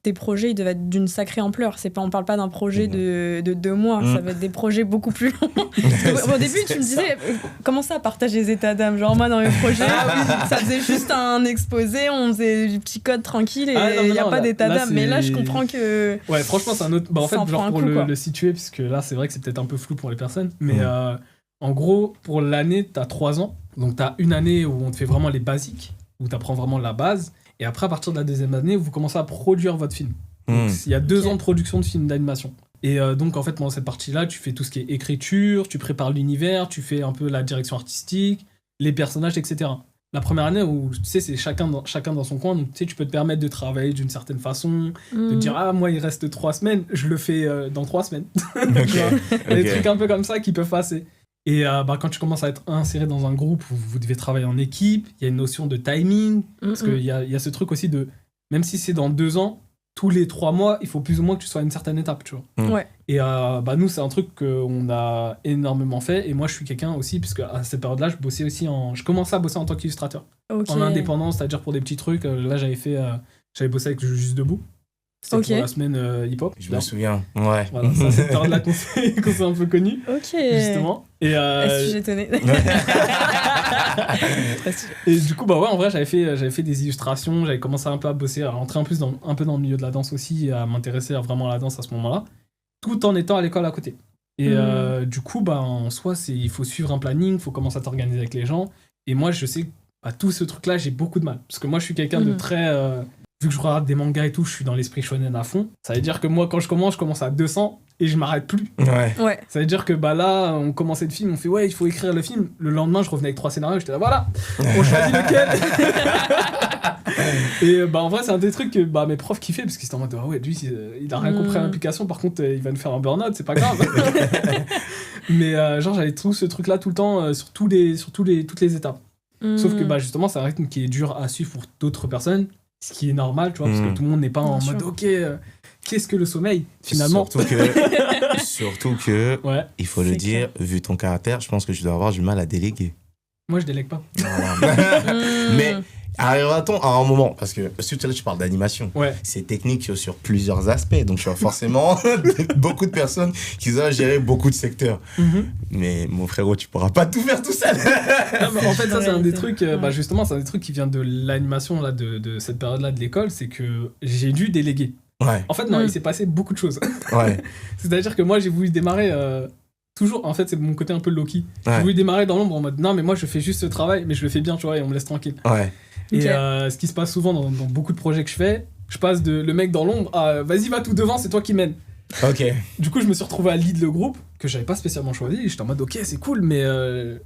tes projets, ils doivent être d'une sacrée ampleur. On parle pas d'un projet de 2 mois, ça va être des projets beaucoup plus longs. Au début, tu me disais, comment ça, partager les états d'âme? Genre, moi, dans mes projets, ça faisait juste un exposé, on faisait du petit code tranquille et il n'y a pas d'état d'âme. Mais là, je comprends que... Ouais, franchement, c'est un autre... en fait, genre pour le situer, puisque là, c'est vrai que c'est peut-être un peu flou pour les personnes, mais en gros, pour l'année, t'as 3 ans. Donc, t'as une année où on te fait vraiment les basiques, où t'apprends vraiment la base. Et après, à partir de la 2e année, vous commencez à produire votre film. Donc, il y a 2 ans de production de film d'animation. Et donc, en fait, dans cette partie-là, tu fais tout ce qui est écriture, tu prépares l'univers, tu fais un peu la direction artistique, les personnages, etc. La première année où, tu sais, c'est chacun dans son coin, donc tu sais, tu peux te permettre de travailler d'une certaine façon, de te dire, ah, moi, il reste 3 semaines, je le fais dans 3 semaines. Des trucs un peu comme ça qui peuvent passer. Et quand tu commences à être inséré dans un groupe où vous devez travailler en équipe, il y a une notion de timing, parce qu'il y a ce truc aussi de, même si c'est dans 2 ans, tous les 3 mois, il faut plus ou moins que tu sois à une certaine étape, tu vois. Ouais. Et nous, c'est un truc qu'on a énormément fait, et moi, je suis quelqu'un aussi, parce qu'à cette période-là, je commençais à bosser en tant qu'illustrateur. En indépendance, c'est-à-dire pour des petits trucs. Là, j'avais bossé avec Juste Debout. C'était pour la semaine hip-hop. Je me souviens, ouais. Voilà, ça, c'est période-là qu'on s'est un peu connus, justement. Et est-ce que j'étonnais Et du coup, en vrai, j'avais fait des illustrations, j'avais commencé un peu à bosser, à rentrer un peu dans le milieu de la danse aussi, à m'intéresser vraiment à la danse à ce moment-là, tout en étant à l'école à côté. Et du coup, en soi, il faut suivre un planning, il faut commencer à t'organiser avec les gens. Et moi, je sais que tout ce truc-là, j'ai beaucoup de mal. Parce que moi, je suis quelqu'un de très... vu que je regarde des mangas et tout, je suis dans l'esprit shonen à fond. Ça veut dire que moi, quand je commence à 200 et je m'arrête plus. Ouais. Ça veut dire que là, on commençait le film, on fait il faut écrire le film. Le lendemain, je revenais avec 3 scénarios, j'étais là, voilà, on choisit lequel. Et en vrai, c'est un des trucs que mes profs kiffaient, parce qu'ils étaient en mode, lui, il a rien compris à l'implication, par contre, il va nous faire un burn-out, c'est pas grave. Mais j'avais tout ce truc-là tout le temps, sur toutes les étapes. Sauf que justement, c'est un rythme qui est dur à suivre pour d'autres personnes. Ce qui est normal, tu vois, parce que tout le monde n'est pas en mode ok, qu'est-ce que le sommeil finalement. Surtout que il faut le dire, vu ton caractère, je pense que tu dois avoir du mal à déléguer. Moi, je délègue pas. Mais arrivera-t-on à un moment, parce que surtout là tu parles d'animation, c'est technique sur plusieurs aspects, donc tu as forcément beaucoup de personnes qui doivent gérer beaucoup de secteurs. Mais mon frérot, tu pourras pas tout faire tout seul. En fait, ça c'est un des trucs, justement, c'est un des trucs qui vient de l'animation là, de cette période-là de l'école, c'est que j'ai dû déléguer. En fait, non, il s'est passé beaucoup de choses. C'est-à-dire que moi, j'ai voulu démarrer... toujours, en fait, c'est mon côté un peu low-key. J'ai voulu démarrer dans l'ombre en mode non, mais moi je fais juste ce travail, mais je le fais bien, tu vois, et on me laisse tranquille. Et ce qui se passe souvent dans beaucoup de projets que je fais, je passe de le mec dans l'ombre à vas-y, va tout devant, c'est toi qui mène. Du coup, je me suis retrouvé à lead le groupe que j'avais pas spécialement choisi. J'étais en mode ok, c'est cool, mais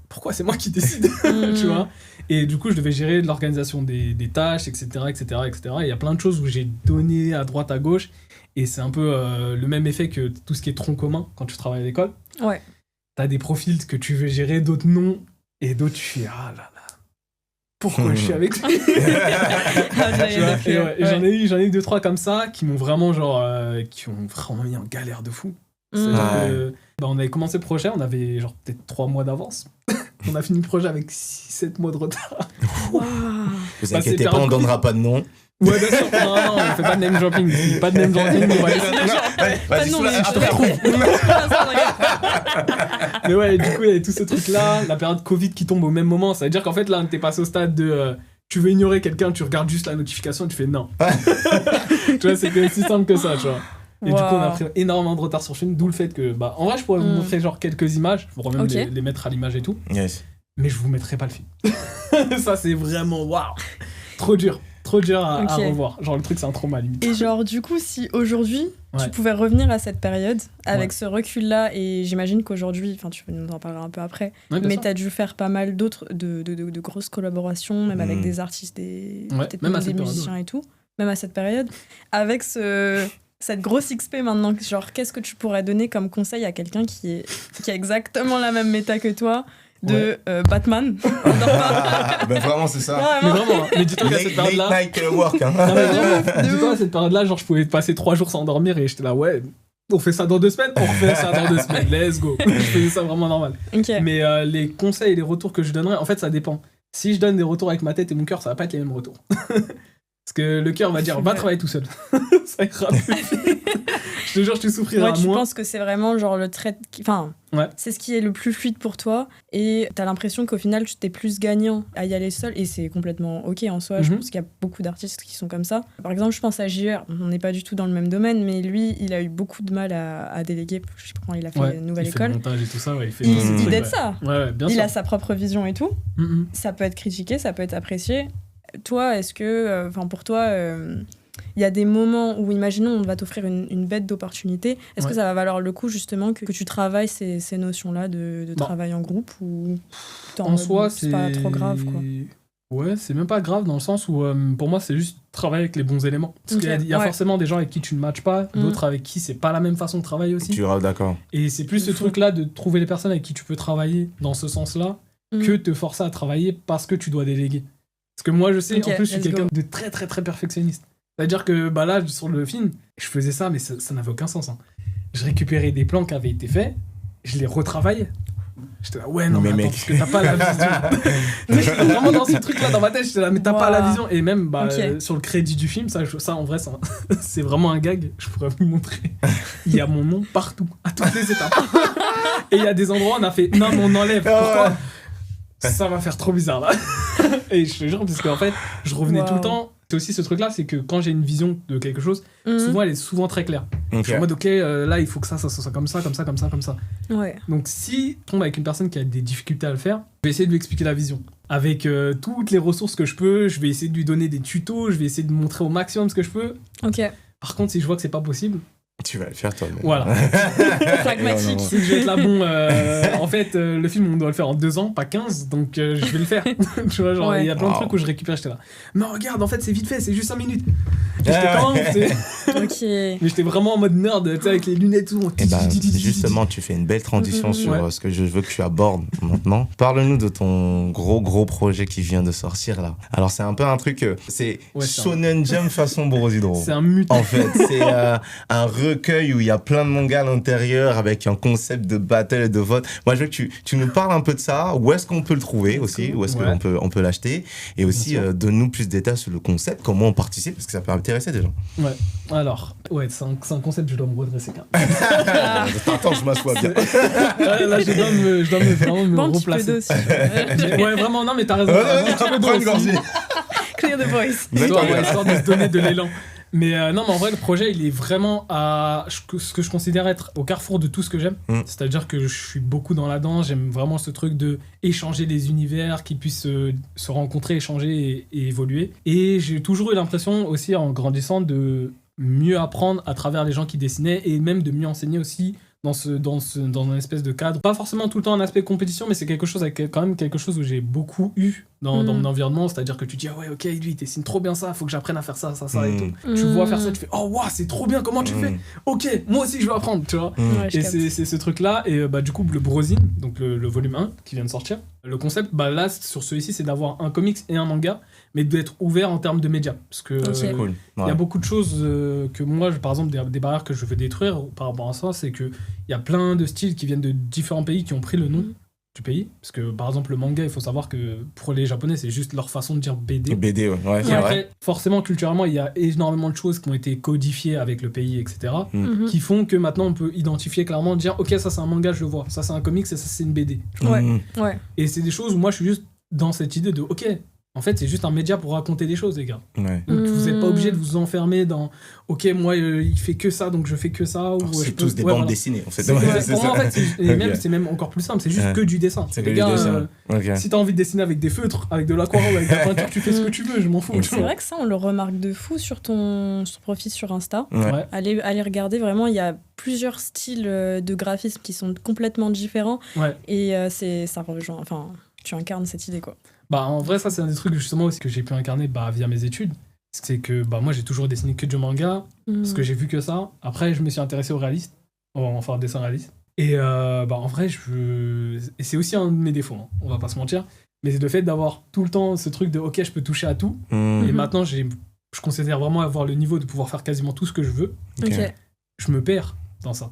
pourquoi c'est moi qui décide, tu vois. Et du coup, je devais gérer l'organisation des tâches, etc. Et il y a plein de choses où j'ai donné à droite, à gauche. Et c'est un peu le même effet que tout ce qui est tronc commun quand tu travailles à l'école. T'as des profils que tu veux gérer, d'autres non. Et d'autres, tu fais ah là là. Pourquoi je suis avec lui. Et j'en ai eu 2-3 comme ça qui m'ont vraiment qui ont vraiment mis en galère de fou. On avait commencé le projet, on avait peut-être 3 mois d'avance. On a fini le projet avec 6-7 mois de retard. Vous inquiétez pas, on donnera pas de nom. Ouais, bien sûr. Non, on fait pas de name dropping. Pas de name dropping. On va laisser les gens. Pas de nom, mais je te retrouve. Mais ouais, du coup, il y avait tout ce truc-là. La période Covid qui tombe au même moment. Ça veut dire qu'en fait, là, on était passé au stade de tu veux ignorer quelqu'un, tu regardes juste la notification et tu fais non. Tu vois, c'était aussi simple que ça, tu vois. Et du coup, on a pris énormément de retard sur le film, d'où le fait que, en vrai, je pourrais vous montrer quelques images. Je pourrais même les mettre à l'image et tout. mais je vous mettrai pas le film. Ça, c'est vraiment waouh, trop dur à revoir. Genre, le truc, c'est un trauma limite. Et genre, du coup, si aujourd'hui, tu pouvais revenir à cette période avec ce recul-là, et j'imagine qu'aujourd'hui, enfin, tu nous en parler un peu après, mais t'as dû faire pas mal d'autres, de grosses collaborations, même avec des artistes, peut-être même des musiciens et tout, même à cette période, avec cette grosse XP maintenant, genre, qu'est-ce que tu pourrais donner comme conseil à quelqu'un qui a exactement la même méta que toi, de Batman. Ben vraiment, c'est ça. Mais vraiment, mais dis-toi qu'à cette période-là... Late night work, hein. Dis-toi, à cette période-là, genre, je pouvais passer 3 jours sans dormir et j'étais là, ouais, on fait ça dans 2 semaines, on refait ça dans 2 semaines, let's go. Je faisais ça vraiment normal. Mais les conseils et les retours que je donnerais, en fait, ça dépend. Si je donne des retours avec ma tête et mon cœur, ça va pas être les mêmes retours. Parce que le cœur va dire, va travailler tout seul. Ça ira plus vite. Je te jure, tu souffriras moins. Tu penses que c'est vraiment genre le trait... Enfin, c'est ce qui est le plus fluide pour toi. Et t'as l'impression qu'au final, tu t'es plus gagnant à y aller seul. Et c'est complètement OK en soi. Je pense qu'il y a beaucoup d'artistes qui sont comme ça. Par exemple, je pense à JR. On n'est pas du tout dans le même domaine. Mais lui, il a eu beaucoup de mal à déléguer. Je sais pas quand il a fait une nouvelle école. Il fait le montage et tout ça. Il aide ça. Bien il sûr. a sa propre vision et tout. Ça peut être critiqué, ça peut être apprécié. Toi, est-ce que, pour toi, il y a des moments où, imaginons, on va t'offrir une bête d'opportunité, est-ce que ça va valoir le coup, justement, que tu travailles ces notions-là de travail en groupe ou en soi, c'est pas trop grave, quoi. Ouais, c'est même pas grave dans le sens où, pour moi, c'est juste travailler avec les bons éléments. Parce qu'il y a forcément des gens avec qui tu ne matches pas, d'autres avec qui c'est pas la même façon de travailler aussi. Tu es d'accord. Et c'est plus ce truc-là de trouver les personnes avec qui tu peux travailler dans ce sens-là que te forcer à travailler parce que tu dois déléguer. Parce que moi, je sais, en plus, je suis quelqu'un de très, très, très perfectionniste. C'est-à-dire que là, sur le film, je faisais ça, mais ça n'avait aucun sens. Hein. Je récupérais des plans qui avaient été faits, je les retravaillais. J'étais là, ouais, non, mais attends, parce que t'as pas la vision. J'étais vraiment dans ce truc-là, dans ma tête, j'étais là, mais t'as pas la vision. Et même sur le crédit du film, ça en vrai, c'est vraiment un gag, je pourrais vous montrer. Il y a mon nom partout, à toutes les étapes. Et il y a des endroits où on a fait, non, mais on enlève. Pourquoi ? Ça va faire trop bizarre là. Et je te jure, parce qu'en fait, je revenais tout le temps. C'est aussi ce truc là, c'est que quand j'ai une vision de quelque chose, souvent elle est souvent très claire. Je suis en mode, là il faut que ça soit comme ça, comme ça, comme ça, comme ça. Donc si je tombe avec une personne qui a des difficultés à le faire, je vais essayer de lui expliquer la vision. Avec toutes les ressources que je peux, je vais essayer de lui donner des tutos, je vais essayer de montrer au maximum ce que je peux. Par contre, si je vois que c'est pas possible, tu vas le faire toi-même. Voilà. Pragmatique. Si je vais être là, bon, en fait, le film, on doit le faire en 2 ans, pas 15, donc je vais le faire. Tu vois, genre, il y a plein de trucs où je récupère, j'étais là. Non, regarde, en fait, c'est vite fait, c'est juste 5 minutes. J'étais quand même, mais j'étais vraiment en mode nerd, tu sais, avec les lunettes, tout. Justement, tu fais une belle transition sur ce que je veux que tu abordes maintenant. Parle-nous de ton gros projet qui vient de sortir là. Alors, c'est un peu un truc, c'est Shonen Jump façon Brosidro. C'est un mutant. En fait, c'est un recueil où il y a plein de mangas à l'intérieur avec un concept de battle et de vote. Moi, je veux que tu nous parles un peu de ça. Où est-ce qu'on peut le trouver aussi ? Où est-ce qu'on peut l'acheter ? Et aussi, donne-nous plus de détails sur le concept, comment on participe, parce que ça peut intéresser des gens. Ouais, alors, c'est un concept, je dois me redresser quand même. Attends, je m'assois bien. Là, je dois vraiment me replacer. Ouais, vraiment, non, mais t'as raison. Clear the voice. Histoire de se donner de l'élan. Mais non, mais en vrai, le projet, il est vraiment ce que je considère être au carrefour de tout ce que j'aime. C'est-à-dire que je suis beaucoup dans la danse, j'aime vraiment ce truc de échanger des univers qui puissent se rencontrer, échanger et évoluer. Et j'ai toujours eu l'impression aussi, en grandissant, de mieux apprendre à travers les gens qui dessinaient et même de mieux enseigner aussi dans un espèce de cadre. Pas forcément tout le temps un aspect compétition, mais c'est quand même quelque chose où j'ai beaucoup eu dans mon environnement. C'est-à-dire que tu dis, ah ouais, ok, lui, il dessine trop bien ça, faut que j'apprenne à faire ça et tout. Tu vois faire ça, tu fais, oh, wow, c'est trop bien, comment tu fais ? Ok, moi aussi, je veux apprendre, tu vois. Et c'est ce truc-là. Et du coup, le Brosin, donc le volume 1 qui vient de sortir, le concept, là, sur celui-ci, c'est d'avoir un comics et un manga, mais d'être ouvert en termes de médias. Parce que cool. Y a beaucoup de choses que moi, par exemple, des barrières que je veux détruire par rapport à ça, c'est qu'il y a plein de styles qui viennent de différents pays qui ont pris le nom du pays. Parce que, par exemple, le manga, il faut savoir que pour les Japonais, c'est juste leur façon de dire BD. BD, ouais, c'est après, vrai. Forcément, culturellement, il y a énormément de choses qui ont été codifiées avec le pays, etc., qui font que maintenant, on peut identifier clairement, dire, ok, ça c'est un manga, je le vois. Ça c'est un comics et ça c'est une BD. Ouais. Et c'est des choses où moi, je suis juste dans cette idée de, ok, En fait, c'est juste un média pour raconter des choses, les gars. Ouais. Donc, vous n'êtes pas obligé de vous enfermer dans « Ok, moi, il fait que ça, donc je fais que ça. » ou c'est tous des bandes dessinées, en fait. Pour moi, en fait, c'est même encore plus simple. C'est juste que du dessin. C'est les que gars, du dessin. Si t'as envie de dessiner avec des feutres, avec de l'aquarelle, avec de la peinture, tu fais ce que tu veux, je m'en fous. C'est vrai que ça, on le remarque de fou sur ton profil sur Insta. Ouais. Allez regarder, vraiment, il y a plusieurs styles de graphisme qui sont complètement différents. Ouais. Et ça rejoint... Enfin, tu incarnes cette idée, quoi. Bah, en vrai, ça, c'est un des trucs justement aussi que j'ai pu incarner via mes études. C'est que moi, j'ai toujours dessiné que du manga, parce que j'ai vu que ça. Après, je me suis intéressé au réaliste, enfin, au dessin réaliste. Et en vrai, et c'est aussi un de mes défauts, hein, on va pas se mentir. Mais c'est le fait d'avoir tout le temps ce truc de ok, je peux toucher à tout. Et maintenant, je considère vraiment avoir le niveau de pouvoir faire quasiment tout ce que je veux. Okay. Je me perds dans ça.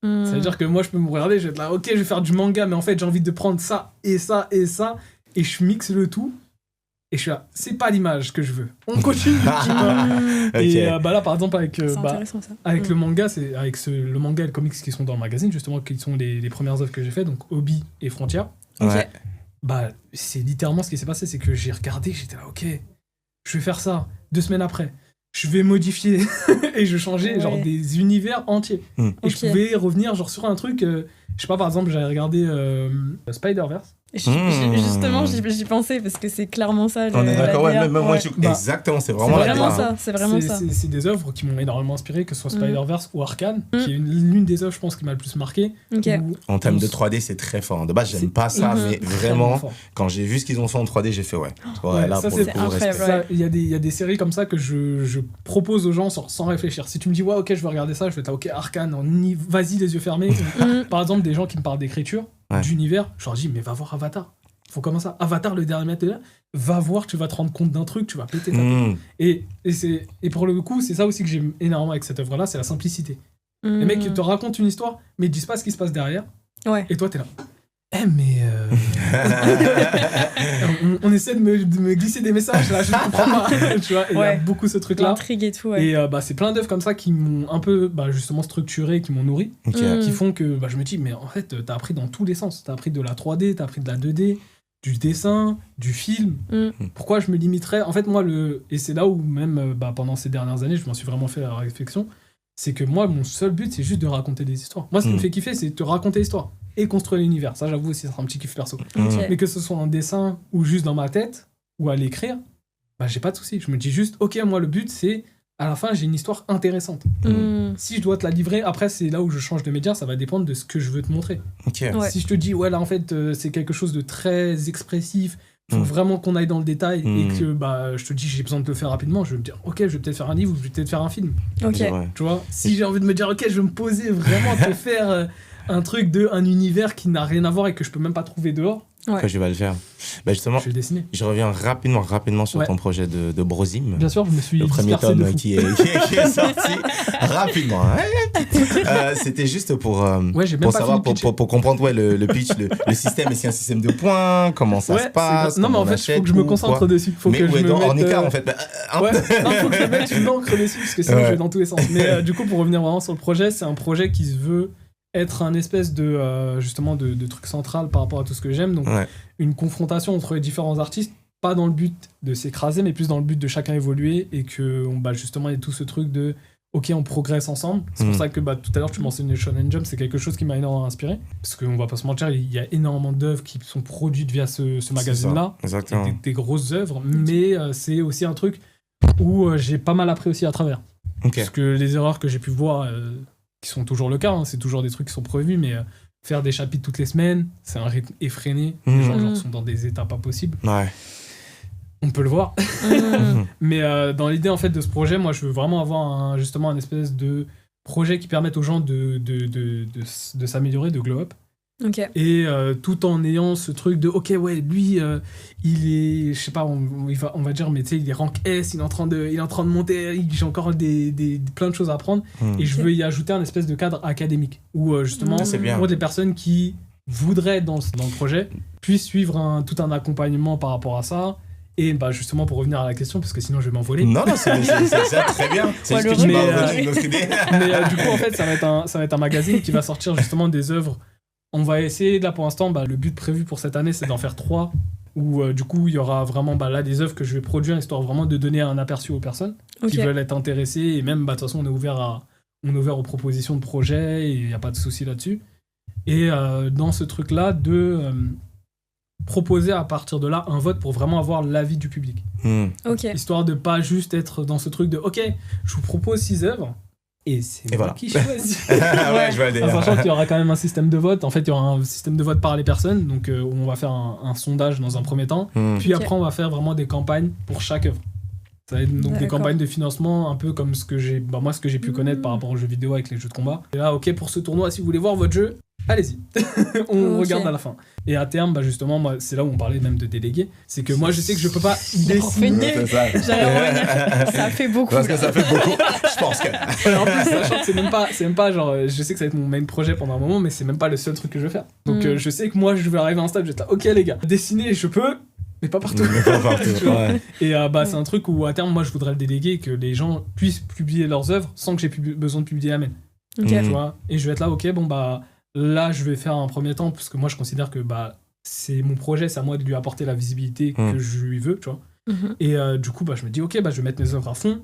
Ça veut dire que moi, je peux me regarder, je vais être là, ok, je vais faire du manga, mais en fait, j'ai envie de prendre ça et ça et ça. Et je mixe le tout. Et je suis là, c'est pas l'image que je veux. On continue. Et là, par exemple, avec le manga, c'est avec le manga et le comics qui sont dans le magazine, justement, qui sont les premières œuvres que j'ai fait, donc Obi et Frontières. Ouais. C'est littéralement ce qui s'est passé, c'est que j'ai regardé, j'étais là, ok, je vais faire ça. 2 semaines après, je vais modifier et je changeais genre des univers entiers. Et je pouvais revenir genre sur un truc, je sais pas, par exemple, j'avais regardé Spider-Verse. Justement, j'y pensais parce que c'est clairement ça. On est d'accord, même moi, exactement, c'est vraiment ça. C'est vraiment ça. C'est des œuvres qui m'ont énormément inspiré, que ce soit Spider-Verse ou Arcane, qui est l'une des œuvres, je pense, qui m'a le plus marqué. En termes de 3D, c'est très fort. De base, j'aime pas ça, mais vraiment, quand j'ai vu ce qu'ils ont fait en 3D, j'ai fait là, ça, pour le coup, respect. Il y a des séries comme ça que je propose aux gens sans réfléchir. Si tu me dis, ok, je vais regarder ça, je vais être ok, Arcane, vas-y, les yeux fermés. Par exemple, des gens qui me parlent d'écriture, d'univers, je leur dis, mais va voir Avatar. Faut comment ça, Avatar, le dernier maître, va voir, tu vas te rendre compte d'un truc, tu vas péter ta tête. Et pour le coup, c'est ça aussi que j'aime énormément avec cette œuvre-là, c'est la simplicité. Les mecs qui te racontent une histoire, mais ils disent pas ce qui se passe derrière. Et toi, t'es là. On essaie de me glisser des messages, là, je ne comprends pas. Tu vois, il y a beaucoup ce truc-là. L'intrigue et tout, Et c'est plein d'œuvres comme ça qui m'ont un peu justement structuré, qui m'ont nourri, qui font que je me dis, mais en fait, t'as appris dans tous les sens. T'as appris de la 3D, t'as appris de la 2D, du dessin, du film. Pourquoi je me limiterais ? En fait, moi, et c'est là où même pendant ces dernières années, je m'en suis vraiment fait la réflexion, c'est que moi, mon seul but, c'est juste de raconter des histoires. Moi, ce qui me fait kiffer, c'est de te raconter l'histoire et construire l'univers. Ça, j'avoue aussi, ça sera un petit kiff perso. Mais que ce soit en dessin ou juste dans ma tête ou à l'écrire, j'ai pas de souci. Je me dis juste, ok, moi, le but, c'est à la fin, j'ai une histoire intéressante. Si je dois te la livrer, après, c'est là où je change de média, ça va dépendre de ce que je veux te montrer. Si je te dis, là, en fait, c'est quelque chose de très expressif, faut vraiment qu'on aille dans le détail et que je te dis j'ai besoin de te le faire rapidement, je vais me dire ok, je vais peut-être faire un livre ou je vais peut-être faire un film. Tu vois, si j'ai envie de me dire ok, je vais me poser vraiment te faire un truc un univers qui n'a rien à voir et que je peux même pas trouver dehors. Je vais le faire. Justement, je vais dessiner. Je reviens rapidement sur ton projet de Brosim. Bien sûr, je me suis le premier tome qui est sorti rapidement. C'était juste pour savoir, pour comprendre le pitch, le système. Est-ce qu'il y a un système de points ? Comment ça se passe ? Non, mais en fait, il faut que je me concentre dessus. Mais où est en écart en fait ? Il faut que je mette une encre dessus parce que sinon je vais dans tous les sens. Mais du coup, pour revenir vraiment sur le projet, c'est un projet qui se veut être un espèce de justement de truc central par rapport à tout ce que j'aime, donc une confrontation entre les différents artistes, pas dans le but de s'écraser mais plus dans le but de chacun évoluer et que justement il y a tout ce truc de ok, on progresse ensemble. C'est pour ça que tout à l'heure tu mentionnais Shonen Jump, c'est quelque chose qui m'a énormément inspiré parce qu'on va pas se mentir, il y a énormément d'œuvres qui sont produites via ce magazine là, des grosses œuvres, mais c'est aussi un truc où j'ai pas mal appris aussi à travers parce que les erreurs que j'ai pu voir qui sont toujours le cas, c'est toujours des trucs qui sont prévus, mais faire des chapitres toutes les semaines, c'est un rythme effréné, les gens sont dans des états pas possibles. On peut le voir. Mais dans l'idée en fait de ce projet, moi je veux vraiment avoir justement un espèce de projet qui permette aux gens de s'améliorer, de glow up. Et tout en ayant ce truc de ok, lui il est, je sais pas, on va dire, mais tu sais, il est rank S, il est en train de monter, j'ai encore plein de choses à apprendre, et je veux y ajouter un espèce de cadre académique où justement pour des personnes qui voudraient être dans le projet puissent suivre tout un accompagnement par rapport à ça. Et justement, pour revenir à la question, parce que sinon je vais m'envoler. Non, c'est ça, très bien. C'est juste que tu m'as donné une autre idée. Mais du coup, en fait, ça va être un magazine qui va sortir justement des œuvres. On va essayer, là pour l'instant, le but prévu pour cette année, c'est d'en faire 3 où du coup il y aura vraiment là des œuvres que je vais produire histoire vraiment de donner un aperçu aux personnes qui veulent être intéressées, et même de toute façon on est ouvert aux propositions de projets et il n'y a pas de souci là-dessus. Et dans ce truc-là, de proposer à partir de là un vote pour vraiment avoir l'avis du public. Histoire de pas juste être dans ce truc de ok, je vous propose 6 œuvres et c'est moi qui choisis. Ouais, je vois des... Sachant qu'il y aura quand même un système de vote. En fait, il y aura un système de vote par les personnes, donc on va faire un sondage dans un premier temps, puis après on va faire vraiment des campagnes pour chaque œuvre. Ça va être donc des campagnes de financement, un peu comme ce que j'ai pu connaître par rapport aux jeux vidéo avec les jeux de combat. Et là, ok, pour ce tournoi, si vous voulez voir votre jeu, allez-y. On regarde à la fin. Et à terme, justement, moi, c'est là où on parlait même de déléguer. C'est que moi, je sais que je peux pas dessiner. Ça fait beaucoup. Parce que ça fait beaucoup. Je pense que. En plus, sachant que c'est même pas genre, je sais que ça va être mon main projet pendant un moment, mais c'est même pas le seul truc que je vais faire. Donc, je sais que moi, je vais arriver à un stade, je vais être là, ok, les gars, dessiner, je peux. Mais pas partout. Ouais. Et c'est un truc où à terme, moi, je voudrais le déléguer, que les gens puissent publier leurs œuvres sans que j'ai besoin de publier la mienne. Tu vois. Et je vais être là, ok, là, je vais faire un premier temps, parce que moi, je considère que c'est mon projet, c'est à moi de lui apporter la visibilité que je lui veux, tu vois. Et du coup, je me dis, ok, je vais mettre mes œuvres à fond,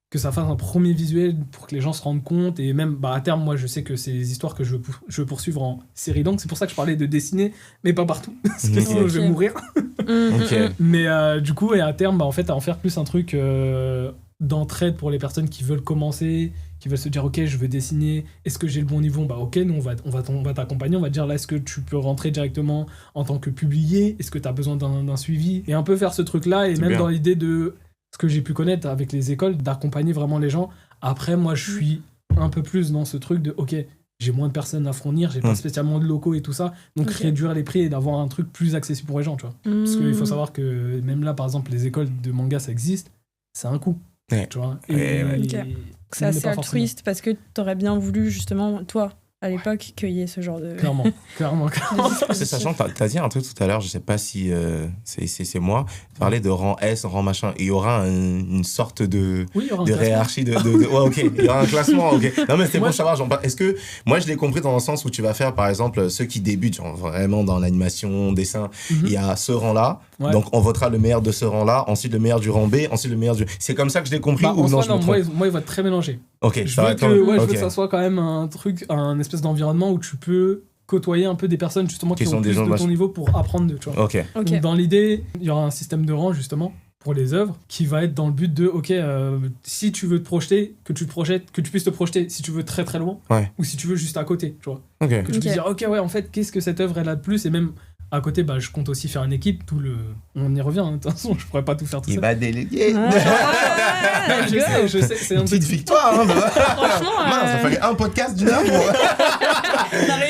que ça fasse un premier visuel pour que les gens se rendent compte. Et même, à terme, moi, je sais que c'est des histoires que je veux poursuivre en série longue. C'est pour ça que je parlais de dessiner, mais pas partout. Parce que sinon, je vais mourir. Mais du coup, et à terme, en fait, à en faire plus un truc d'entraide pour les personnes qui veulent commencer, qui veulent se dire ok, je veux dessiner, est-ce que j'ai le bon niveau, ok, nous on va t'accompagner, on va te dire là, est-ce que tu peux rentrer directement en tant que publié, est-ce que tu as besoin d'un suivi, et un peu faire ce truc là, et c'est même bien. Dans l'idée de ce que j'ai pu connaître avec les écoles, d'accompagner vraiment les gens. Après, moi je suis un peu plus dans ce truc de ok, j'ai moins de personnes à fournir, j'ai pas spécialement de locaux et tout ça, donc réduire les prix et d'avoir un truc plus accessible pour les gens, tu vois. Parce qu'il faut savoir que même là, par exemple, les écoles de manga, ça existe, c'est un coût. Tu vois, c'est assez altruiste parce que t'aurais bien voulu justement toi à l'époque qu'il y ait ce genre de clairement. C'est sachant que t'as dit un truc tout à l'heure, je sais pas si c'est moi, tu parlais de rang S, rang machin, il y aura une sorte de hiérarchie de ouais, ok, il y aura un classement, ok. Non mais c'était pour savoir, genre, est-ce que moi je l'ai compris dans le sens où tu vas faire par exemple ceux qui débutent genre, vraiment dans l'animation, dessin, il y a ce rang là, donc on votera le meilleur de ce rang là, ensuite le meilleur du rang B, ensuite le meilleur du... C'est comme ça que je l'ai compris ou non, je me trompe? Moi il va être très mélangé. Ok, je veux que ça soit quand même un truc, un espèce d'environnement où tu peux côtoyer un peu des personnes justement qui ont plus de ton niveau pour apprendre d'eux, tu vois. Okay. Donc, dans l'idée, il y aura un système de rang justement pour les œuvres qui va être dans le but de si tu veux te projeter, que tu puisses te projeter si tu veux très très loin ou si tu veux juste à côté, tu vois. Que tu puisses dire en fait qu'est-ce que cette œuvre elle a de plus, et même à côté, je compte aussi faire une équipe. On y revient, de toute façon, je pourrais pas tout faire tout seul. Il va déléguer. Je sais, c'est une petite victoire. Franchement, ça fallait un podcast d'une heure pour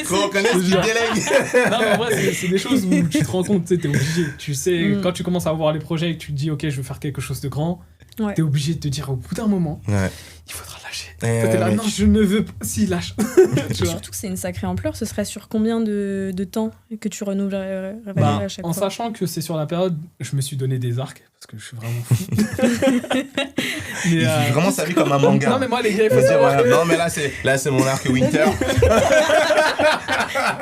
qu'on reconnaisse qui délègue. Non, mais en vrai, c'est des choses où tu te rends compte, t'es obligé. Tu sais, quand tu commences à voir les projets et que tu te dis, ok, je veux faire quelque chose de grand, t'es obligé de te dire au bout d'un moment, il faudra lâcher. T'es là, non, je ne veux pas. Si, lâche. Surtout que c'est une sacrée ampleur. Ce serait sur combien de temps que tu renouvellerais à chaque fois? En sachant que c'est sur la période, je me suis donné des arcs parce que je suis vraiment fou. Il vit vraiment sa vie comme un manga. Non, mais moi, les gars, il faut savoir. Non, mais là, c'est mon arc Winter.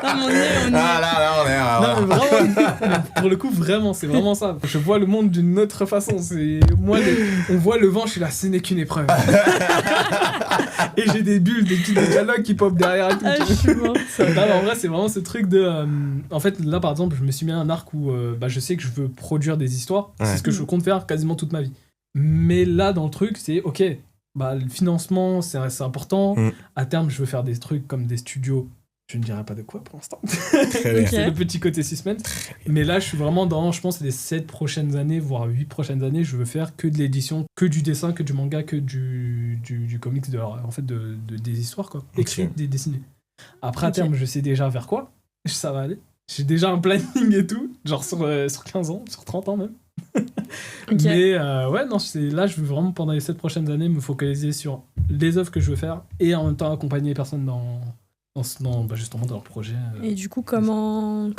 On est. Là, on est. Non, mais vraiment, pour le coup, vraiment, c'est vraiment ça. Je vois le monde d'une autre façon. Moi, on voit le vent, je suis là, ce n'est qu'une épreuve. Et j'ai des bulles, des petits dialogues qui pop derrière et tout. Je suis morte. En vrai, c'est vraiment ce truc de... en fait, là, par exemple, je me suis mis à un arc où je sais que je veux produire des histoires. C'est ce que je compte faire quasiment toute ma vie. Mais là, dans le truc, c'est OK, le financement, c'est important. À terme, je veux faire des trucs comme des studios. Je ne dirai pas de quoi pour l'instant. C'est le petit côté suspense. Mais là, je suis vraiment dans, je pense, les 7 prochaines années, voire 8 prochaines années, je veux faire que de l'édition, que du dessin, que du manga, que du comics, des histoires, quoi. Écrites, des dessinées. Après, à terme, je sais déjà vers quoi ça va aller. J'ai déjà un planning et tout, genre sur 15 ans, sur 30 ans même. Mais là, je veux vraiment, pendant les 7 prochaines années, me focaliser sur les œuvres que je veux faire et en même temps accompagner les personnes justement dans leur projet. Et du coup, comment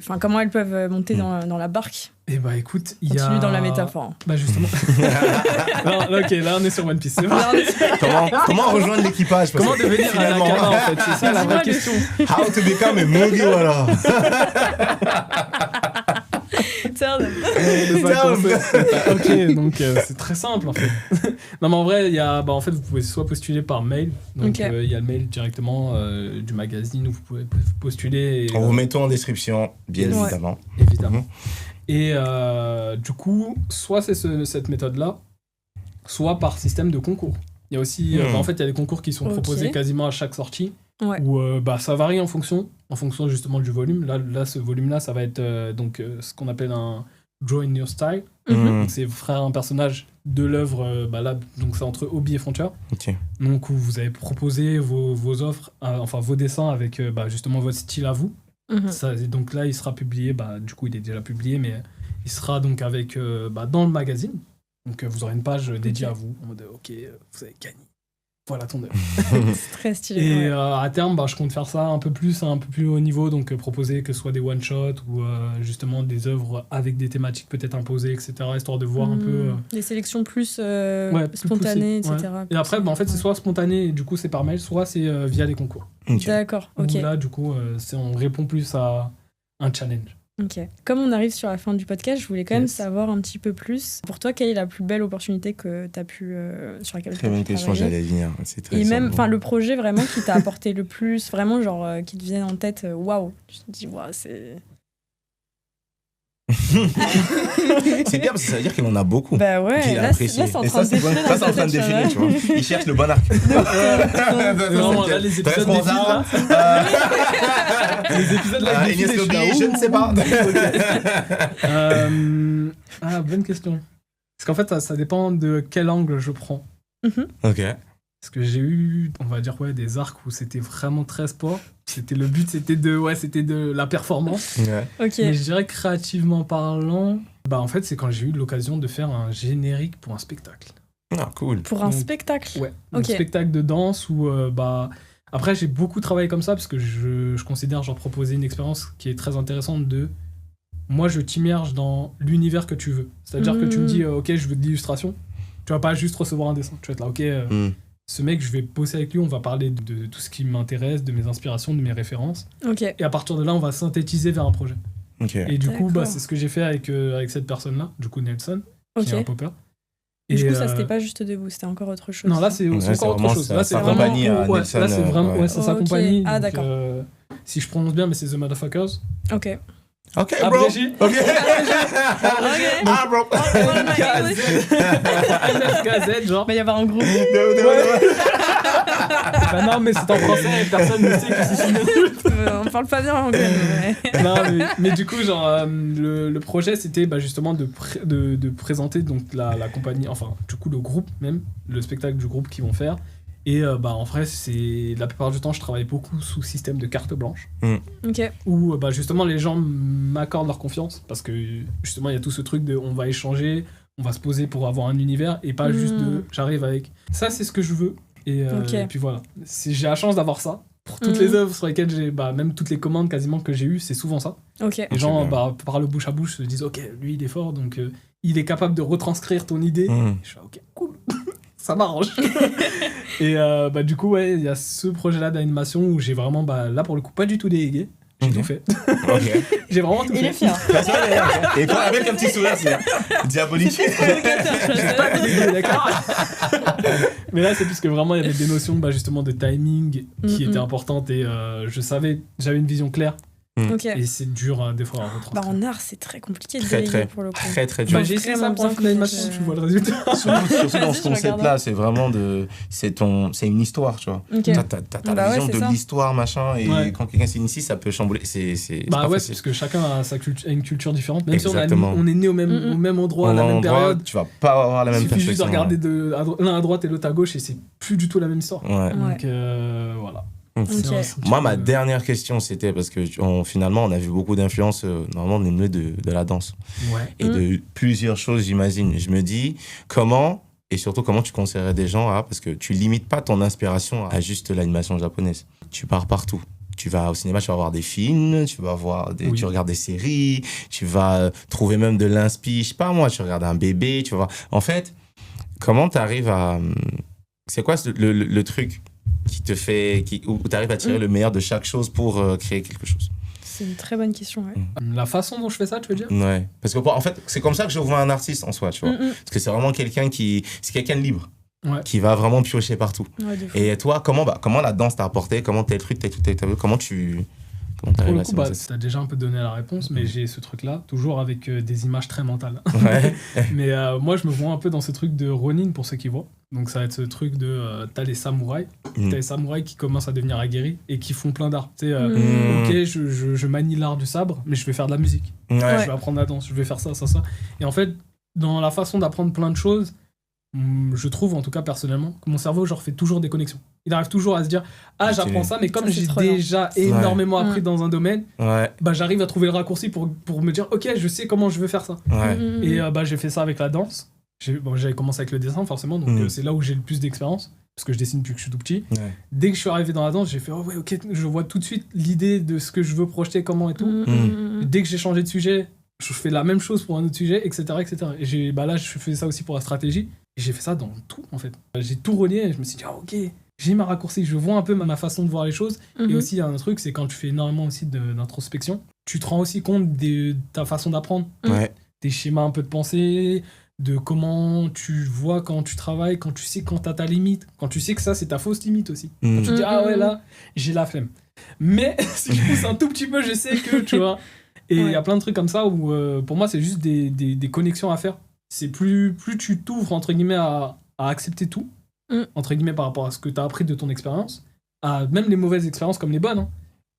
elles peuvent monter dans la barque? Et écoute, il y a... Continue dans la métaphore. Justement. Ok, là on est sur One Piece. Comment rejoindre l'équipage? Comment devenir un Nakama, en fait? C'est ça la vraie question. How to become a Mugiwara. Turn. Ok, donc c'est très simple en fait. Non, mais en vrai, en fait, vous pouvez soit postuler par mail. Donc, il y a le mail directement du magazine où vous pouvez postuler. On vous mettons en description, bien évidemment. Évidemment. Et du coup, soit c'est cette méthode-là, soit par système de concours. Il y a aussi, en fait, il y a des concours qui sont proposés quasiment à chaque sortie. Où ça varie en fonction justement du volume. Là ce volume-là, ça va être ce qu'on appelle un Draw in Your Style. Donc, c'est faire un personnage de l'œuvre, là, donc c'est entre Hobby et Frontier. Donc, où vous avez proposé vos offres, vos dessins avec justement votre style à vous. Ça, donc là, il sera publié, du coup, il est déjà publié, mais il sera donc avec dans le magazine. Donc, vous aurez une page dédiée à vous, en mode, ok, vous avez gagné. Voilà ton œuvre. C'est très stylé. Et à terme, je compte faire ça un peu plus haut niveau, donc proposer que ce soit des one-shots ou justement des œuvres avec des thématiques peut-être imposées, etc., histoire de voir un peu... Des sélections plus spontanées, etc. Et après, en fait, c'est soit spontané, et du coup c'est par mail, soit c'est via des concours. D'accord, ok. Donc là, du coup, on répond plus à un challenge. Ok. Comme on arrive sur la fin du podcast, je voulais quand même savoir un petit peu plus. Pour toi, quelle est la plus belle opportunité que tu as pu sur laquelle tu as pu travailler ? Très bonne question, j'allais venir. C'est très et même, le projet vraiment qui t'a apporté le plus, vraiment genre qui te vient en tête, waouh, tu te dis waouh, c'est. C'est bien parce que ça veut dire qu'il en a beaucoup. Bah ouais, qu'il a apprécié. Là, c'est en train de défiler. Ça, c'est en train de défiler, tu vois. Il cherche le bon arc. Non, là, les épisodes défilent, là. Les épisodes là, je ne sais pas. Bonne question. Parce qu'en fait, ça dépend de quel angle je prends. Ok. Parce que j'ai eu, on va dire, des arcs où c'était vraiment très sport. Le but, c'était de la performance. Ok. Mais je dirais créativement parlant, en fait, c'est quand j'ai eu l'occasion de faire un générique pour un spectacle. Ah, cool. Pour un spectacle ? Ouais. Un spectacle de danse où, après, j'ai beaucoup travaillé comme ça parce que je considère, proposer une expérience qui est très intéressante de... Moi, je t'immerge dans l'univers que tu veux. C'est-à-dire que tu me dis, ok, je veux de l'illustration. Tu vas pas juste recevoir un dessin. Tu vas être là, ok... Ce mec, je vais bosser avec lui, on va parler de tout ce qui m'intéresse, de mes inspirations, de mes références. Et à partir de là, on va synthétiser vers un projet. Et du coup, c'est ce que j'ai fait avec cette personne-là, du coup Nelson, qui est un popper. Et du coup, ça, c'était pas juste de vous, c'était encore autre chose. Non, là, c'est encore autre chose. Là, c'est vraiment... là, c'est vraiment... c'est sa compagnie. Ah, d'accord. Si je prononce bien, mais c'est The Motherfuckers. Ok. Ok, bro. Ok. Ah, bro. MFKZ, genre. Il va y avoir un groupe. Non, mais c'est en français et personne ne sait que c'est on parle pas bien anglais. Non, mais du coup, le projet, c'était justement de présenter donc la compagnie, du coup, le groupe même, le spectacle du groupe qu'ils vont faire. Et en vrai, la plupart du temps, je travaille beaucoup sous système de carte blanche. Où justement, les gens m'accordent leur confiance. Parce que justement, il y a tout ce truc de on va échanger, on va se poser pour avoir un univers et pas juste de j'arrive avec ça, c'est ce que je veux. Et puis voilà. J'ai la chance d'avoir ça. Pour toutes les œuvres sur lesquelles j'ai, même toutes les commandes quasiment que j'ai eues, c'est souvent ça. Les gens, par le bouche à bouche, se disent ok, lui il est fort, donc il est capable de retranscrire ton idée. Je fais ok, cool. Ça m'arrange. Et du coup, il y a ce projet-là d'animation où j'ai vraiment, là pour le coup, pas du tout délégué. J'ai tout fait. J'ai vraiment tout fait. Il est fier. Et quand avec un petit sourire, c'est diabolique. D'accord. Mais là, c'est plus que vraiment, il y avait des notions justement de timing qui étaient importantes et j'avais une vision claire. Et c'est dur des fois à retranscrire. En art, c'est très compliqué de déléguer pour le coup. Très dur. J'ai essayé ça pour un film d'animation, tu vois le résultat. Surtout dans ce concept-là, c'est vraiment c'est une histoire, tu vois. T'as la vision de l'histoire, machin, et quand quelqu'un s'initie, ça peut chambouler. C'est ouais, parce que chacun a une culture différente. Même si on est né au même endroit, à la même période, tu vas pas avoir la même perspective. Il suffit juste de regarder l'un à droite et l'autre à gauche, et c'est plus du tout la même histoire. Donc voilà. Moi, ma dernière question, c'était parce que finalement, on a vu beaucoup d'influences normalement des milieux de la danse et de plusieurs choses, j'imagine. Je me dis comment tu conseillerais des gens parce que tu limites pas ton inspiration à juste l'animation japonaise. Tu pars partout. Tu vas au cinéma, tu vas voir des films, tu regardes des séries, tu vas trouver même de l'inspi, je sais pas moi, tu regardes un bébé, tu vas voir. En fait, comment tu arrives à... C'est quoi le truc qui te fait où tu arrives à tirer le meilleur de chaque chose pour créer quelque chose? C'est une très bonne question, ouais. La façon dont je fais ça, tu veux dire? Ouais. Parce que, en fait, c'est comme ça que je vois un artiste en soi, tu vois. Parce que c'est vraiment quelqu'un c'est quelqu'un de libre. Ouais. Qui va vraiment piocher partout. Ouais, et toi, comment la danse t'a apporté? Comment tel truc, comment tu... Pour le coup, t'as déjà un peu donné la réponse, mais j'ai ce truc-là, toujours avec des images très mentales. Ouais. Mais moi, je me vois un peu dans ce truc de Ronin, pour ceux qui voient. Donc ça va être ce truc de... t'as les samouraïs. T'as les samouraïs qui commencent à devenir aguerris et qui font plein d'art. Tu sais, ok, je manie l'art du sabre, mais je vais faire de la musique. Ouais. Je vais apprendre la danse, je vais faire ça. Et en fait, dans la façon d'apprendre plein de choses, je trouve, en tout cas personnellement, que mon cerveau fait toujours des connexions. Il arrive toujours à se dire j'apprends ça, mais comme j'ai déjà énormément appris dans un domaine, j'arrive à trouver le raccourci pour me dire ok, je sais comment je veux faire ça. Et j'ai fait ça avec la danse. J'avais commencé avec le dessin forcément, donc c'est là où j'ai le plus d'expérience parce que je dessine depuis que je suis tout petit. Dès que je suis arrivé dans la danse, j'ai fait ok, je vois tout de suite l'idée de ce que je veux projeter, comment et tout. Dès que j'ai changé de sujet, je fais la même chose pour un autre sujet, etc. Et là je fais ça aussi pour la stratégie. Et j'ai fait ça dans tout, en fait. J'ai tout relié et je me suis dit, ok, j'ai ma raccourci, je vois un peu ma façon de voir les choses. Et aussi, il y a un truc, c'est quand tu fais énormément aussi d'introspection, tu te rends aussi compte de ta façon d'apprendre, tes schémas un peu de pensée, de comment tu vois quand tu travailles, quand tu sais quand t'as ta limite, quand tu sais que ça, c'est ta fausse limite aussi. Quand tu te dis, là, j'ai la flemme. Mais si je pousse un tout petit peu, je sais que, tu vois. Et il y a plein de trucs comme ça où, pour moi, c'est juste des connexions à faire. C'est plus tu t'ouvres, entre guillemets, à accepter tout, entre guillemets, par rapport à ce que tu as appris de ton expérience, à même les mauvaises expériences comme les bonnes, hein.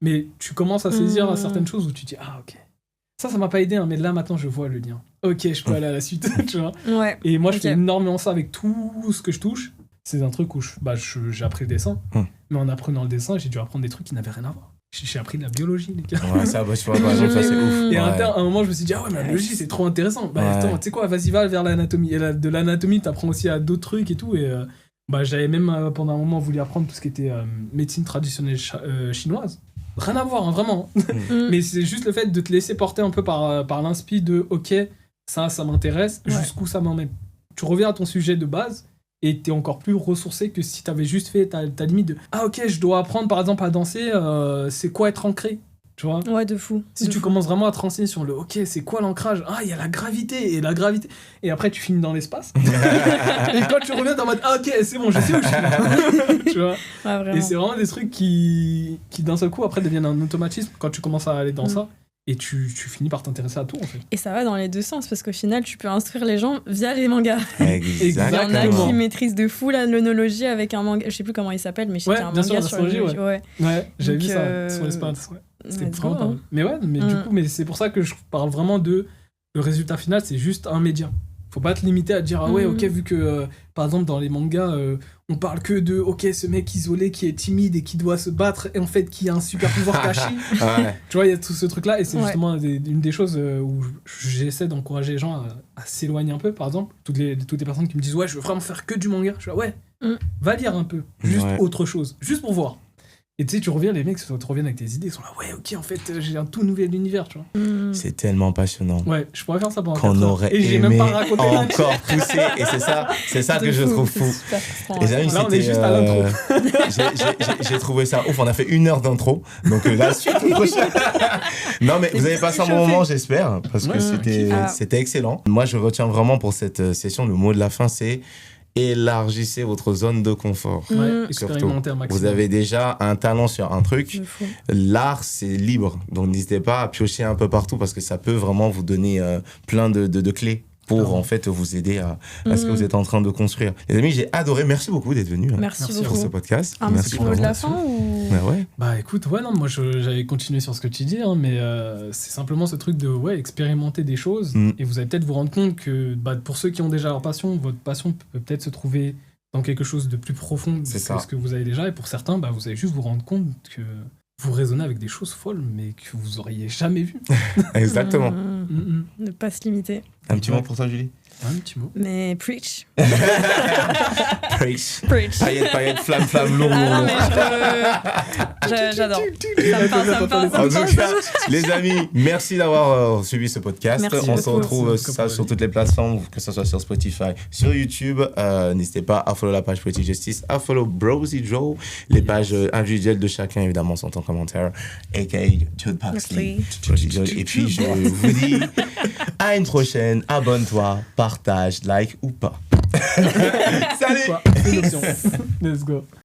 Mais tu commences à saisir certaines choses où tu te dis, ok, ça m'a pas aidé, hein, mais là, maintenant, je vois le lien. Ok, je peux aller à la suite, tu vois. Ouais. Et moi, je fais énormément ça avec tout ce que je touche. C'est un truc où j'ai appris le dessin, mais en apprenant le dessin, j'ai dû apprendre des trucs qui n'avaient rien à voir. J'ai appris de la biologie, les gars. Ouais, ça, tu vois, ça, c'est ouf. Et à un moment, je me suis dit, mais la biologie, c'est trop intéressant. Attends, tu sais quoi, vas-y, va vers l'anatomie. Et de l'anatomie, t'apprends aussi à d'autres trucs et tout. Et j'avais même, pendant un moment, voulu apprendre tout ce qui était médecine traditionnelle chinoise. Rien à voir, hein, vraiment. Mais c'est juste le fait de te laisser porter un peu par l'inspi de, ok, ça m'intéresse, jusqu'où ça m'emmène. Tu reviens à ton sujet de base. Et t'es encore plus ressourcé que si t'avais juste fait ta limite de ok, je dois apprendre par exemple à danser, c'est quoi être ancré, tu vois. Ouais, de fou. Si tu commences vraiment à te renseigner sur le ok, c'est quoi l'ancrage, il y a la gravité, et après tu finis dans l'espace. Et quand tu reviens dans mode ok, c'est bon, je sais où je suis. Tu vois. Et c'est vraiment des trucs qui d'un seul coup après deviennent un automatisme quand tu commences à aller dans ça. Et tu finis par t'intéresser à tout, en fait. Et ça va dans les deux sens, parce qu'au final, tu peux instruire les gens via les mangas. Exactement. Il y en a qui maîtrisent de fou la l'onologie avec un manga. Je sais plus comment il s'appelle, mais c'était un manga sur l'onologie. Ouais, j'avais vu ça sur l'espace. C'était vraiment pas mal. Mais du coup, c'est pour ça que je parle vraiment de... Le résultat final, c'est juste un média. Faut pas te limiter à dire ok, vu que par exemple dans les mangas on parle que de ok, ce mec isolé qui est timide et qui doit se battre et en fait qui a un super pouvoir caché. Tu vois, il y a tout ce truc là et c'est justement une des choses où j'essaie d'encourager les gens à s'éloigner un peu. Par exemple, toutes les personnes qui me disent je veux vraiment faire que du manga, je dis va lire un peu, juste autre chose, juste pour voir. Et tu sais, tu reviens, les mecs te reviennent avec des idées, ils sont là, ok, en fait, j'ai un tout nouvel univers, tu vois. C'est tellement passionnant. Ouais, je pourrais faire ça pendant 4 ans. Qu'on aurait et j'ai même pas pas encore poussé, et c'est ça que je trouve fou. Les amis, là, on est juste à l'intro. J'ai trouvé ça ouf, on a fait 1 heure d'intro, donc la suite prochaine. Non, mais vous avez passé un bon moment, j'espère, parce que c'était excellent. Moi, je retiens vraiment pour cette session, le mot de la fin, c'est... élargissez votre zone de confort. Expérimentez un maximum. Vous avez déjà un talent sur un truc. L'art, c'est libre. Donc, n'hésitez pas à piocher un peu partout parce que ça peut vraiment vous donner plein de clés pour en fait vous aider à ce que vous êtes en train de construire. Les amis, j'ai adoré. Merci beaucoup d'être venus pour ce podcast. Merci pour la fin ou... écoute, moi j'allais continuer sur ce que tu dis, mais c'est simplement ce truc de expérimenter des choses et vous allez peut-être vous rendre compte que pour ceux qui ont déjà leur passion, votre passion peut peut-être se trouver dans quelque chose de plus profond que ce que vous avez déjà, et pour certains, vous allez juste vous rendre compte que vous raisonnez avec des choses folles, mais que vous auriez jamais vues. Exactement. Ne pas se limiter. Un petit mot pour toi, Julie ? Un petit mot. Mais preach. Preach. Preach. Paillettes, flamme, lourd. J'adore. Ça me parle. En tout cas, les amis, merci d'avoir suivi ce podcast. Merci On se retrouve sur toutes les plateformes, que ce soit sur Spotify, sur YouTube. N'hésitez pas à follow la page Poetic Justice, à follow Brosy Joe. Les pages individuelles de chacun, évidemment, sont en commentaire. A.K.A. Jude Paxley. Et puis, je vous dis à une prochaine. Abonne-toi, partage, like ou pas. Salut. Let's go.